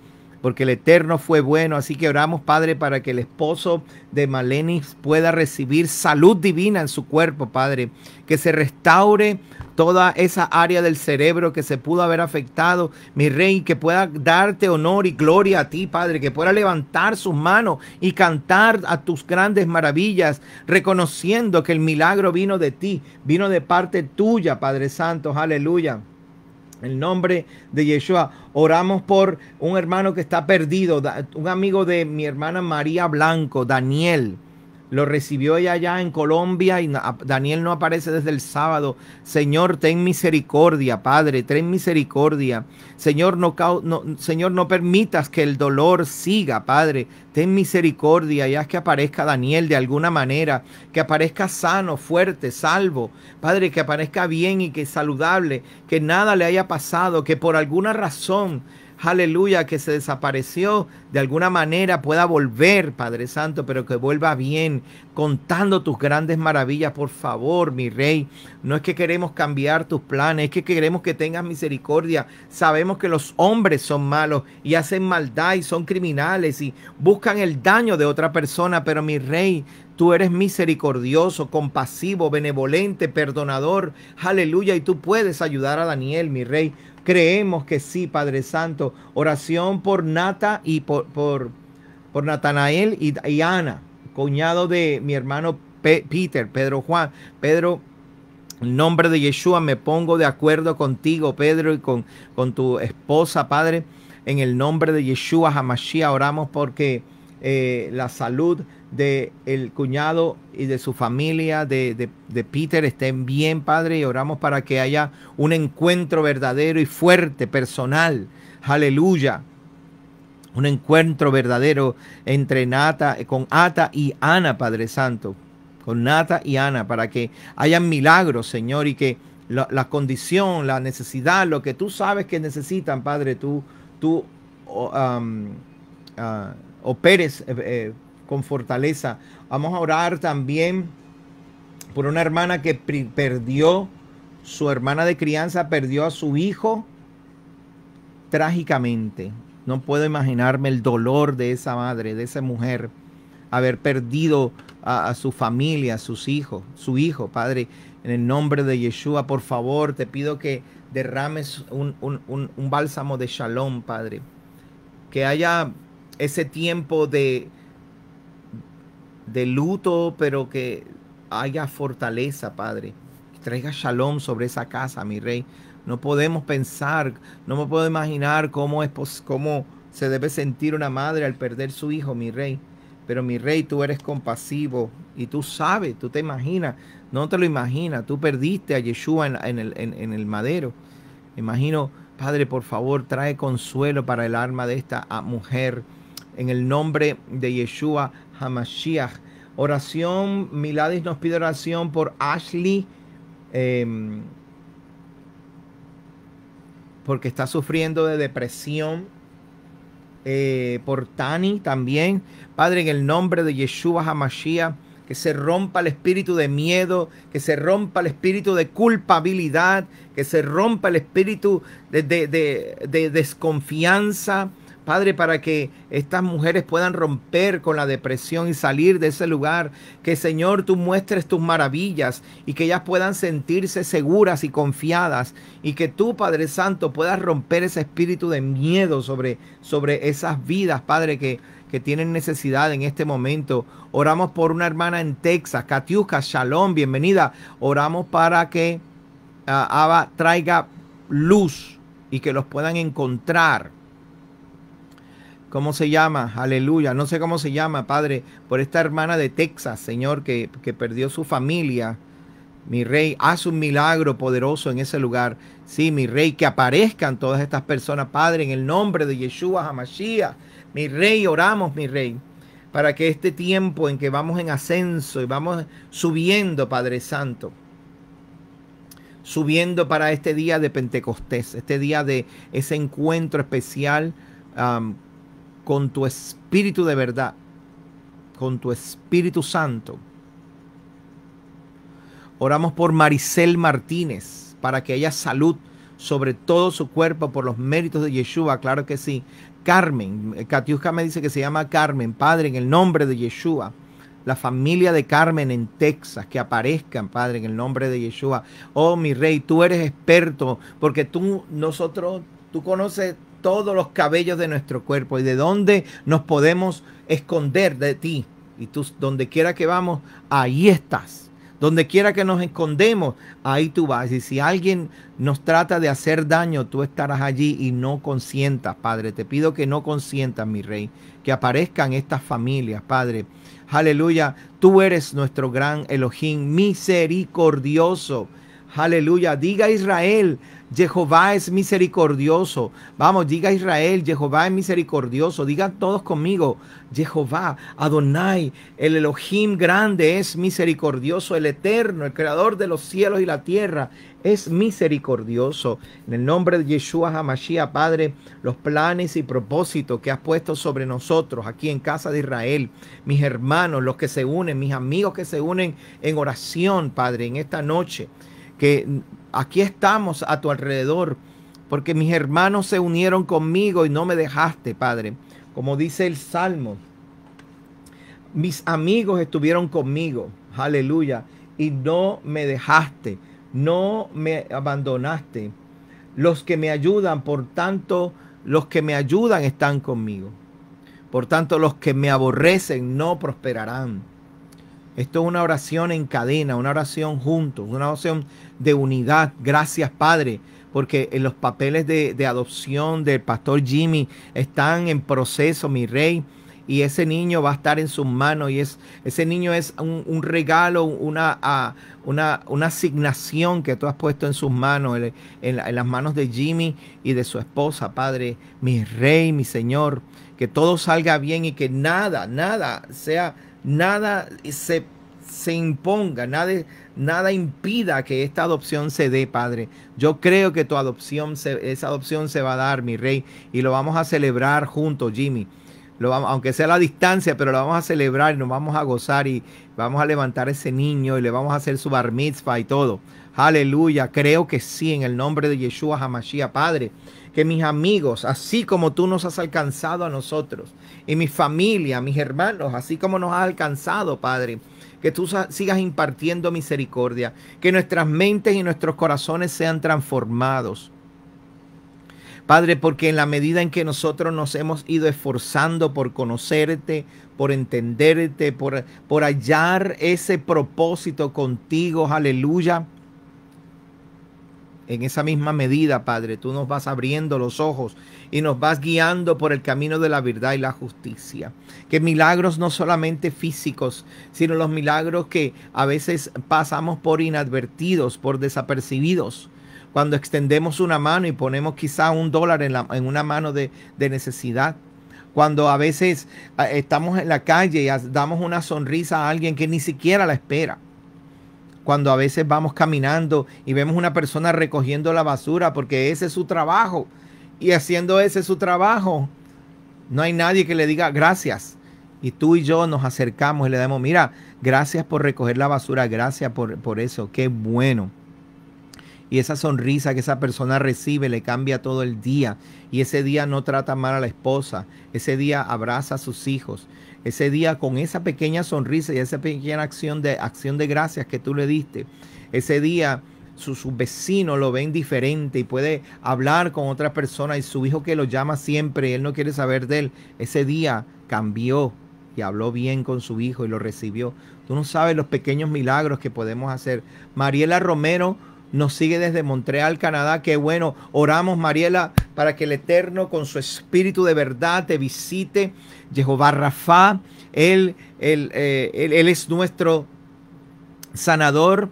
porque el Eterno fue bueno. Así que oramos, Padre, para que el esposo de Maleni pueda recibir salud divina en su cuerpo, Padre. Que se restaure toda esa área del cerebro que se pudo haber afectado, mi Rey. Que pueda darte honor y gloria a ti, Padre. Que pueda levantar sus manos y cantar a tus grandes maravillas, reconociendo que el milagro vino de ti, vino de parte tuya, Padre Santo. Aleluya. En el nombre de Yeshua, oramos por un hermano que está perdido, un amigo de mi hermana María Blanco, Daniel. Lo recibió ella allá en Colombia, y Daniel no aparece desde el sábado. Señor, ten misericordia, Padre, ten misericordia. Señor, no permitas que el dolor siga, Padre. Ten misericordia y haz que aparezca Daniel de alguna manera, que aparezca sano, fuerte, salvo. Padre, que aparezca bien y que saludable, que nada le haya pasado, que por alguna razón, aleluya, que se desapareció, de alguna manera pueda volver, Padre Santo, pero que vuelva bien, contando tus grandes maravillas, por favor, mi Rey. No es que queremos cambiar tus planes, es que queremos que tengas misericordia. Sabemos que los hombres son malos y hacen maldad y son criminales y buscan el daño de otra persona, pero mi Rey, tú eres misericordioso, compasivo, benevolente, perdonador, aleluya, y tú puedes ayudar a Daniel, mi Rey. Creemos que sí, Padre Santo. Oración por Nata y por Natanael y Ana, cuñado de mi hermano Pedro Juan. Pedro, en nombre de Yeshua me pongo de acuerdo contigo, Pedro, y con tu esposa, Padre. En el nombre de Yeshua HaMashiach oramos porque la salud de el cuñado y de su familia de Peter estén bien, Padre, y oramos para que haya un encuentro verdadero y fuerte, personal, aleluya, un encuentro verdadero entre con Ata y Ana, Padre Santo, con Nata y Ana, para que haya milagros, Señor, y que la condición, la necesidad, lo que tú sabes que necesitan, Padre, tú operes con fortaleza. Vamos a orar también por una hermana que perdió, su hermana de crianza perdió a su hijo trágicamente. No puedo imaginarme el dolor de esa madre, de esa mujer, haber perdido a su familia, a sus hijos, su hijo, Padre. En el nombre de Yeshua, por favor, te pido que derrames un bálsamo de shalom, Padre. Que haya ese tiempo de luto, pero que haya fortaleza, Padre. Que traiga shalom sobre esa casa, mi Rey. No podemos pensar, no me puedo imaginar cómo se debe sentir una madre al perder su hijo, mi Rey. Pero mi Rey, tú eres compasivo y tú sabes, tú te imaginas, no te lo imaginas, tú perdiste a Yeshua en el madero. Me imagino, Padre, por favor, trae consuelo para el alma de esta mujer. En el nombre de Yeshua HaMashiach. Oración, Miladis nos pide oración por Ashley, porque está sufriendo de depresión. Por Tani también. Padre, en el nombre de Yeshua HaMashiach, que se rompa el espíritu de miedo, que se rompa el espíritu de culpabilidad, que se rompa el espíritu de desconfianza. Padre, para que estas mujeres puedan romper con la depresión y salir de ese lugar. Que, Señor, tú muestres tus maravillas y que ellas puedan sentirse seguras y confiadas. Y que tú, Padre Santo, puedas romper ese espíritu de miedo sobre esas vidas, Padre, que tienen necesidad en este momento. Oramos por una hermana en Texas, Katiuska, shalom, bienvenida. Oramos para que Abba traiga luz y que los puedan encontrar. ¿Cómo se llama? Aleluya. No sé cómo se llama, Padre, por esta hermana de Texas, Señor, que perdió su familia. Mi Rey, haz un milagro poderoso en ese lugar. Sí, mi Rey, que aparezcan todas estas personas, Padre, en el nombre de Yeshua HaMashiach. Mi Rey, oramos, mi Rey, para que este tiempo en que vamos en ascenso y vamos subiendo, Padre Santo, subiendo para este día de Pentecostés, este día de ese encuentro especial, con tu Espíritu de verdad, con tu Espíritu Santo. Oramos por Maricel Martínez, para que haya salud sobre todo su cuerpo por los méritos de Yeshua, claro que sí. Carmen, Katiuska me dice que se llama Carmen. Padre, en el nombre de Yeshua, la familia de Carmen en Texas, que aparezcan, Padre, en el nombre de Yeshua. Oh, mi Rey, tú eres experto, porque tú conoces todos los cabellos de nuestro cuerpo y de dónde nos podemos esconder de ti. Y tú, donde quiera que vamos, ahí estás. Donde quiera que nos escondemos, ahí tú vas. Y si alguien nos trata de hacer daño, tú estarás allí y no consientas, Padre. Te pido que no consientas, mi Rey, que aparezcan estas familias, Padre. Aleluya. Tú eres nuestro gran Elohim, misericordioso. Aleluya. Diga Israel, Jehová es misericordioso. Vamos, diga Israel, Jehová es misericordioso. Digan todos conmigo, Jehová, Adonai, el Elohim grande es misericordioso. El eterno, el creador de los cielos y la tierra es misericordioso. En el nombre de Yeshua HaMashiach, Padre, los planes y propósitos que has puesto sobre nosotros aquí en Casa de Israel, mis hermanos, los que se unen, mis amigos que se unen en oración, Padre, en esta noche, que aquí estamos a tu alrededor, porque mis hermanos se unieron conmigo y no me dejaste, Padre. Como dice el Salmo, mis amigos estuvieron conmigo, aleluya, y no me dejaste, no me abandonaste. Los que me ayudan, por tanto, los que me ayudan están conmigo. Por tanto, los que me aborrecen no prosperarán. Esto es una oración en cadena, una oración juntos, una oración de unidad. Gracias, Padre, porque en los papeles de adopción del pastor Jimmy están en proceso, mi Rey, y ese niño va a estar en sus manos, y ese niño es un regalo, una asignación que tú has puesto en sus manos, en las manos de Jimmy y de su esposa, Padre, mi Rey, mi Señor, que todo salga bien y que nada se imponga, nada impida que esta adopción se dé, Padre. Yo creo que esa adopción se va a dar, mi Rey, y lo vamos a celebrar juntos, Jimmy. Aunque sea a la distancia, pero lo vamos a celebrar y nos vamos a gozar y vamos a levantar a ese niño y le vamos a hacer su bar mitzvah y todo. Aleluya, creo que sí, en el nombre de Yeshua HaMashiach, Padre. Que mis amigos, así como tú nos has alcanzado a nosotros, y mi familia, mis hermanos, así como nos has alcanzado, Padre, que tú sigas impartiendo misericordia, que nuestras mentes y nuestros corazones sean transformados. Padre, porque en la medida en que nosotros nos hemos ido esforzando por conocerte, por entenderte, por hallar ese propósito contigo, aleluya, en esa misma medida, Padre, tú nos vas abriendo los ojos y nos vas guiando por el camino de la verdad y la justicia. Que milagros no solamente físicos, sino los milagros que a veces pasamos por inadvertidos, por desapercibidos. Cuando extendemos una mano y ponemos quizá $1 en una mano de necesidad. Cuando a veces estamos en la calle y damos una sonrisa a alguien que ni siquiera la espera. Cuando a veces vamos caminando y vemos una persona recogiendo la basura porque ese es su trabajo. Y haciendo ese su trabajo, no hay nadie que le diga gracias. Y tú y yo nos acercamos y le damos, mira, gracias por recoger la basura, gracias por eso, qué bueno. Y esa sonrisa que esa persona recibe le cambia todo el día. Y ese día no trata mal a la esposa. Ese día abraza a sus hijos. Ese día con esa pequeña sonrisa y esa pequeña acción de gracias que tú le diste. Ese día sus vecinos lo ven diferente y puede hablar con otra persona y su hijo que lo llama siempre y él no quiere saber de él. Ese día cambió y habló bien con su hijo y lo recibió. Tú no sabes los pequeños milagros que podemos hacer. Mariela Romero nos sigue desde Montreal, Canadá. Qué bueno. Oramos, Mariela, para que el Eterno con su espíritu de verdad te visite. Jehová Rafa, Él es nuestro sanador.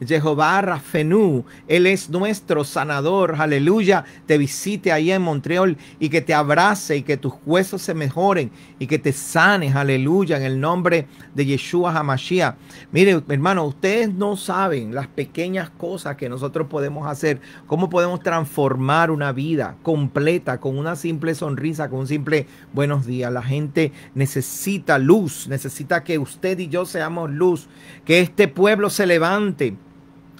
Jehová Rafenú, Él es nuestro sanador, aleluya, te visite ahí en Montreal y que te abrace y que tus huesos se mejoren y que te sanes, aleluya, en el nombre de Yeshua HaMashiach. Mire, hermano, ustedes no saben las pequeñas cosas que nosotros podemos hacer, cómo podemos transformar una vida completa con una simple sonrisa, con un simple buenos días. La gente necesita luz, necesita que usted y yo seamos luz, que este pueblo se levante.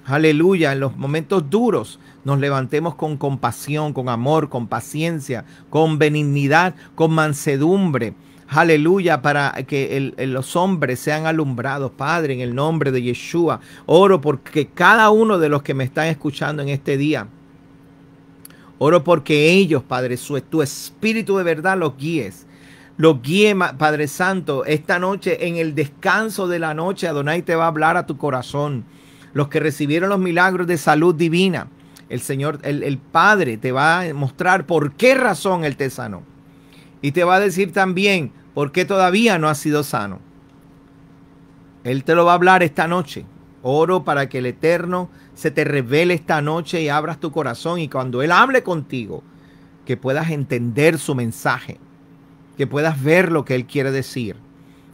Aleluya, en los momentos duros nos levantemos con compasión, con amor, con paciencia, con benignidad, con mansedumbre. Aleluya, para que los hombres sean alumbrados. Padre, en el nombre de Yeshua, oro porque cada uno de los que me están escuchando en este día, oro porque ellos, Padre, tu espíritu de verdad los guíes. Los guíe, Padre Santo, esta noche, en el descanso de la noche, Adonai te va a hablar a tu corazón. Los que recibieron los milagros de salud divina, el Señor, el Padre te va a mostrar por qué razón Él te sanó. Y te va a decir también por qué todavía no has sido sano. Él te lo va a hablar esta noche. Oro para que el Eterno se te revele esta noche y abras tu corazón. Y cuando Él hable contigo, que puedas entender su mensaje. Que puedas ver lo que Él quiere decir.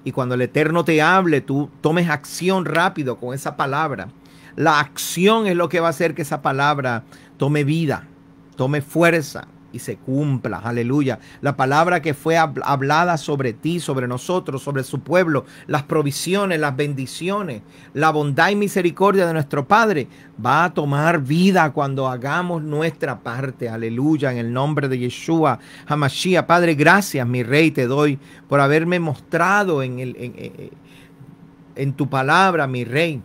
Y cuando el Eterno te hable, tú tomes acción rápido con esa palabra. La acción es lo que va a hacer que esa palabra tome vida, tome fuerza y se cumpla. Aleluya. La palabra que fue hablada sobre ti, sobre nosotros, sobre su pueblo, las provisiones, las bendiciones, la bondad y misericordia de nuestro Padre va a tomar vida cuando hagamos nuestra parte. Aleluya. En el nombre de Yeshua HaMashiach. Padre, gracias, mi Rey, te doy por haberme mostrado en tu palabra, mi Rey,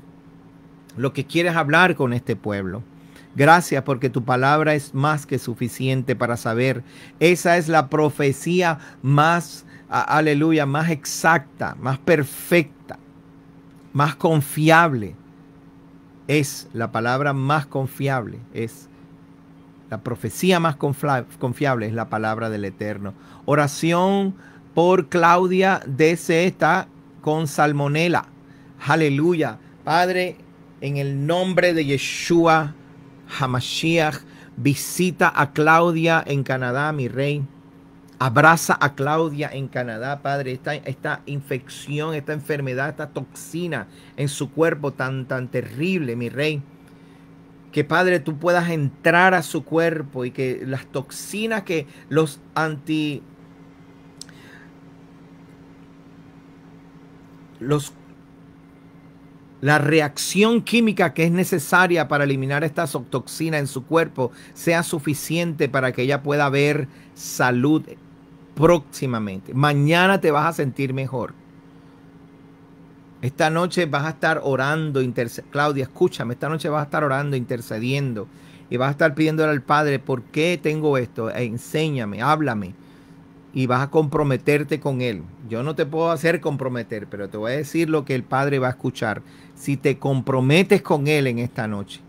lo que quieres hablar con este pueblo. Gracias porque tu palabra es más que suficiente para saber. Esa es la profecía más, aleluya, más exacta, más perfecta, más confiable. Es la palabra más confiable, es la profecía más confiable, es la palabra del Eterno. Oración por Claudia DC, está con salmonela. Aleluya. Padre, en el nombre de Yeshua HaMashiach, visita a Claudia en Canadá, mi Rey. Abraza a Claudia en Canadá, Padre. Esta infección, esta enfermedad, esta toxina en su cuerpo tan terrible, mi Rey. Que, Padre, tú puedas entrar a su cuerpo y que las toxinas que la reacción química que es necesaria para eliminar esta toxina en su cuerpo sea suficiente para que ella pueda ver salud próximamente. Mañana te vas a sentir mejor. Esta noche vas a estar orando, Claudia, escúchame, esta noche vas a estar orando, intercediendo y vas a estar pidiéndole al Padre, ¿por qué tengo esto? Enséñame, háblame. Y vas a comprometerte con Él. Yo no te puedo hacer comprometer, pero te voy a decir lo que el Padre va a escuchar. Si te comprometes con Él en esta noche,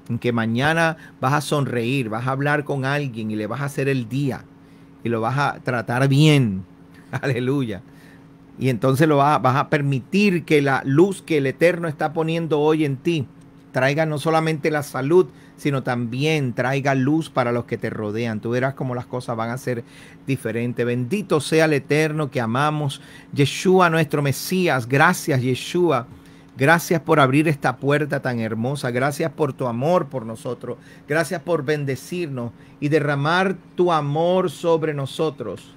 en que mañana vas a sonreír, vas a hablar con alguien y le vas a hacer el día y lo vas a tratar bien. Aleluya. Y entonces vas a permitir que la luz que el Eterno está poniendo hoy en ti traiga no solamente la salud, sino también traiga luz para los que te rodean. Tú verás cómo las cosas van a ser diferentes. Bendito sea el Eterno que amamos. Yeshua, nuestro Mesías. Gracias, Yeshua. Gracias por abrir esta puerta tan hermosa. Gracias por tu amor por nosotros. Gracias por bendecirnos y derramar tu amor sobre nosotros.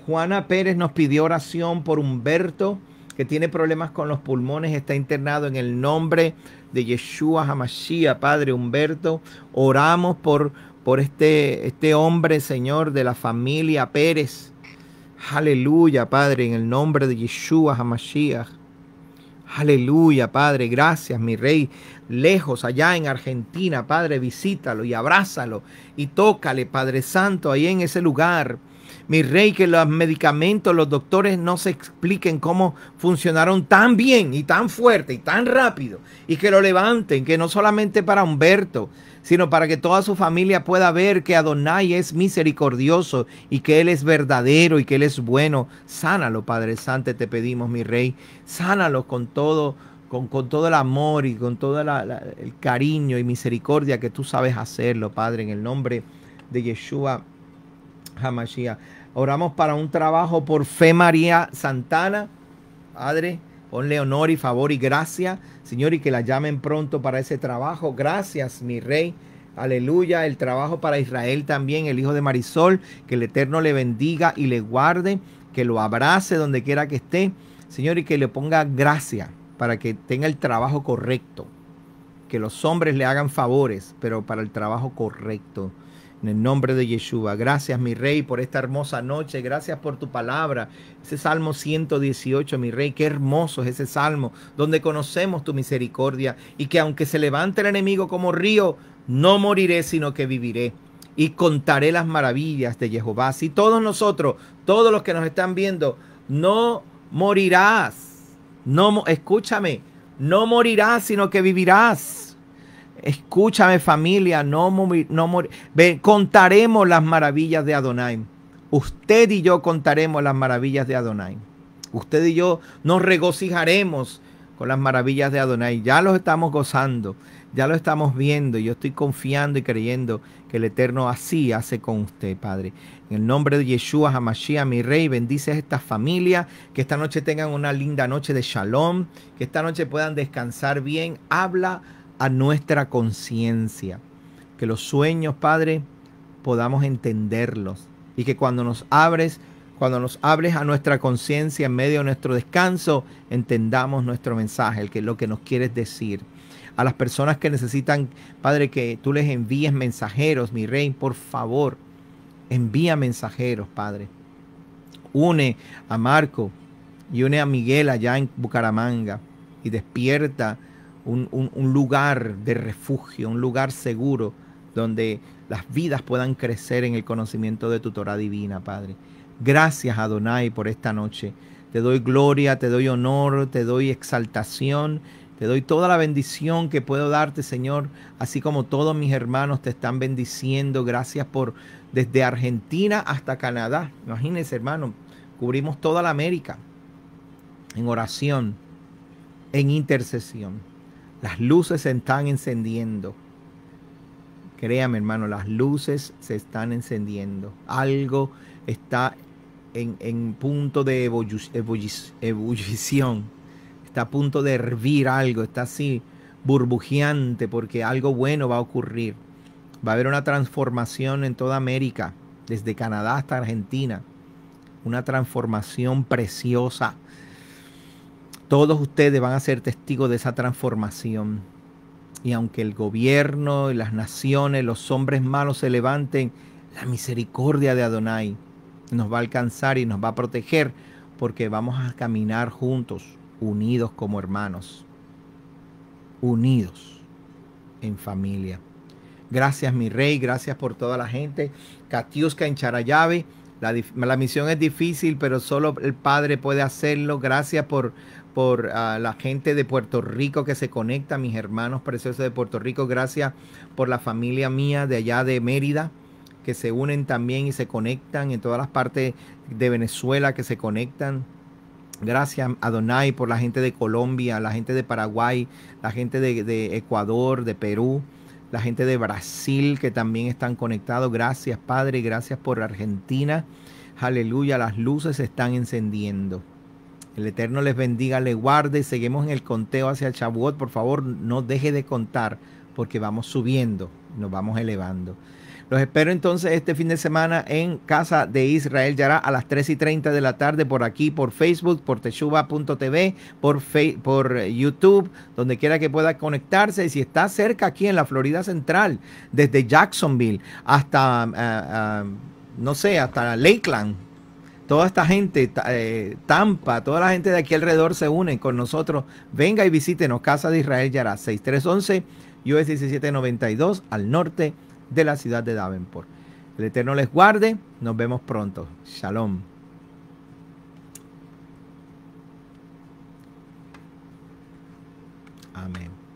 Juana Pérez nos pidió oración por Humberto, que tiene problemas con los pulmones, está internado en el nombre de Yeshua HaMashiach. Padre Humberto, oramos por este hombre, Señor, de la familia Pérez. Aleluya, Padre, en el nombre de Yeshua HaMashiach. Aleluya, Padre, gracias, mi Rey. Lejos, allá en Argentina, Padre, visítalo y abrázalo y tócale, Padre Santo, ahí en ese lugar. Mi Rey, que los medicamentos, los doctores no se expliquen cómo funcionaron tan bien y tan fuerte y tan rápido, y que lo levanten, que no solamente para Humberto, sino para que toda su familia pueda ver que Adonai es misericordioso y que Él es verdadero y que Él es bueno. Sánalo, Padre Santo, te pedimos, mi Rey. Sánalo con todo el amor y con todo el cariño y misericordia que tú sabes hacerlo, Padre, en el nombre de Yeshua HaMashiach. Oramos para un trabajo por Fe María Santana. Padre, ponle honor y favor y gracia, Señor, y que la llamen pronto para ese trabajo. Gracias, mi Rey. Aleluya. El trabajo para Israel también, el hijo de Marisol. Que el Eterno le bendiga y le guarde, que lo abrace donde quiera que esté, Señor, y que le ponga gracia para que tenga el trabajo correcto. Que los hombres le hagan favores, pero para el trabajo correcto. En el nombre de Yeshua. Gracias, mi Rey, por esta hermosa noche. Gracias por tu palabra. Ese Salmo 118, mi Rey. Qué hermoso es ese Salmo, donde conocemos tu misericordia. Y que aunque se levante el enemigo como río, no moriré, sino que viviré. Y contaré las maravillas de Jehová. Si todos nosotros, todos los que nos están viendo, no morirás. No, escúchame, no morirás, sino que vivirás. Escúchame, familia, contaremos las maravillas de Adonai. Usted y yo contaremos las maravillas de Adonai. Usted y yo nos regocijaremos con las maravillas de Adonai. Ya los estamos gozando, ya lo estamos viendo. Yo estoy confiando y creyendo que el Eterno así hace con usted, Padre. En el nombre de Yeshua HaMashiach, mi Rey, bendice a esta familia. Que esta noche tengan una linda noche de shalom. Que esta noche puedan descansar bien. Habla a nuestra conciencia, que los sueños, Padre, podamos entenderlos, y que cuando nos hables a nuestra conciencia en medio de nuestro descanso, entendamos nuestro mensaje, lo que nos quieres decir. A las personas que necesitan, Padre, que tú les envíes mensajeros, mi Rey, por favor, envía mensajeros, Padre. Une a Marco y une a Miguel allá en Bucaramanga y despierta un lugar de refugio, un lugar seguro donde las vidas puedan crecer en el conocimiento de tu Torah divina, Padre. Gracias, Adonai, por esta noche. Te doy gloria, te doy honor, te doy exaltación, te doy toda la bendición que puedo darte, Señor, así como todos mis hermanos te están bendiciendo. Gracias por desde Argentina hasta Canadá. Imagínense, hermano, cubrimos toda la América en oración, en intercesión. Las luces se están encendiendo. Créame, hermano, las luces se están encendiendo. Algo está en punto de ebullición. Está a punto de hervir algo. Está así burbujeante porque algo bueno va a ocurrir. Va a haber una transformación en toda América, desde Canadá hasta Argentina. Una transformación preciosa. Todos ustedes van a ser testigos de esa transformación. Y aunque el gobierno y las naciones, los hombres malos se levanten, la misericordia de Adonai nos va a alcanzar y nos va a proteger, porque vamos a caminar juntos, unidos como hermanos, unidos en familia. Gracias, mi rey, gracias por toda la gente. Katiuska en Charayave, la misión es difícil, pero solo el Padre puede hacerlo. Gracias por la gente de Puerto Rico que se conecta, mis hermanos preciosos de Puerto Rico. Gracias por la familia mía de allá de Mérida, que se unen también y se conectan en todas las partes de Venezuela que se conectan. Gracias, Adonai, por la gente de Colombia, la gente de Paraguay, la gente de Ecuador, de Perú, la gente de Brasil que también están conectados. Gracias, Padre, gracias por Argentina. Aleluya, las luces se están encendiendo. El Eterno les bendiga, les guarde. Seguimos en el conteo hacia el Shavuot. Por favor, no deje de contar porque vamos subiendo, nos vamos elevando. Los espero entonces este fin de semana en Casa de Israel Yará a las 3:30 de la tarde por aquí, por Facebook, por teshuva.tv, por YouTube, donde quiera que pueda conectarse. Y si está cerca aquí en la Florida Central, desde Jacksonville hasta, no sé, hasta Lakeland, toda esta gente, Tampa, toda la gente de aquí alrededor se une con nosotros. Venga y visítenos, Casa de Israel Yará, 6311 US 1792 al norte de la ciudad de Davenport. El Eterno les guarde. Nos vemos pronto. Shalom. Amén.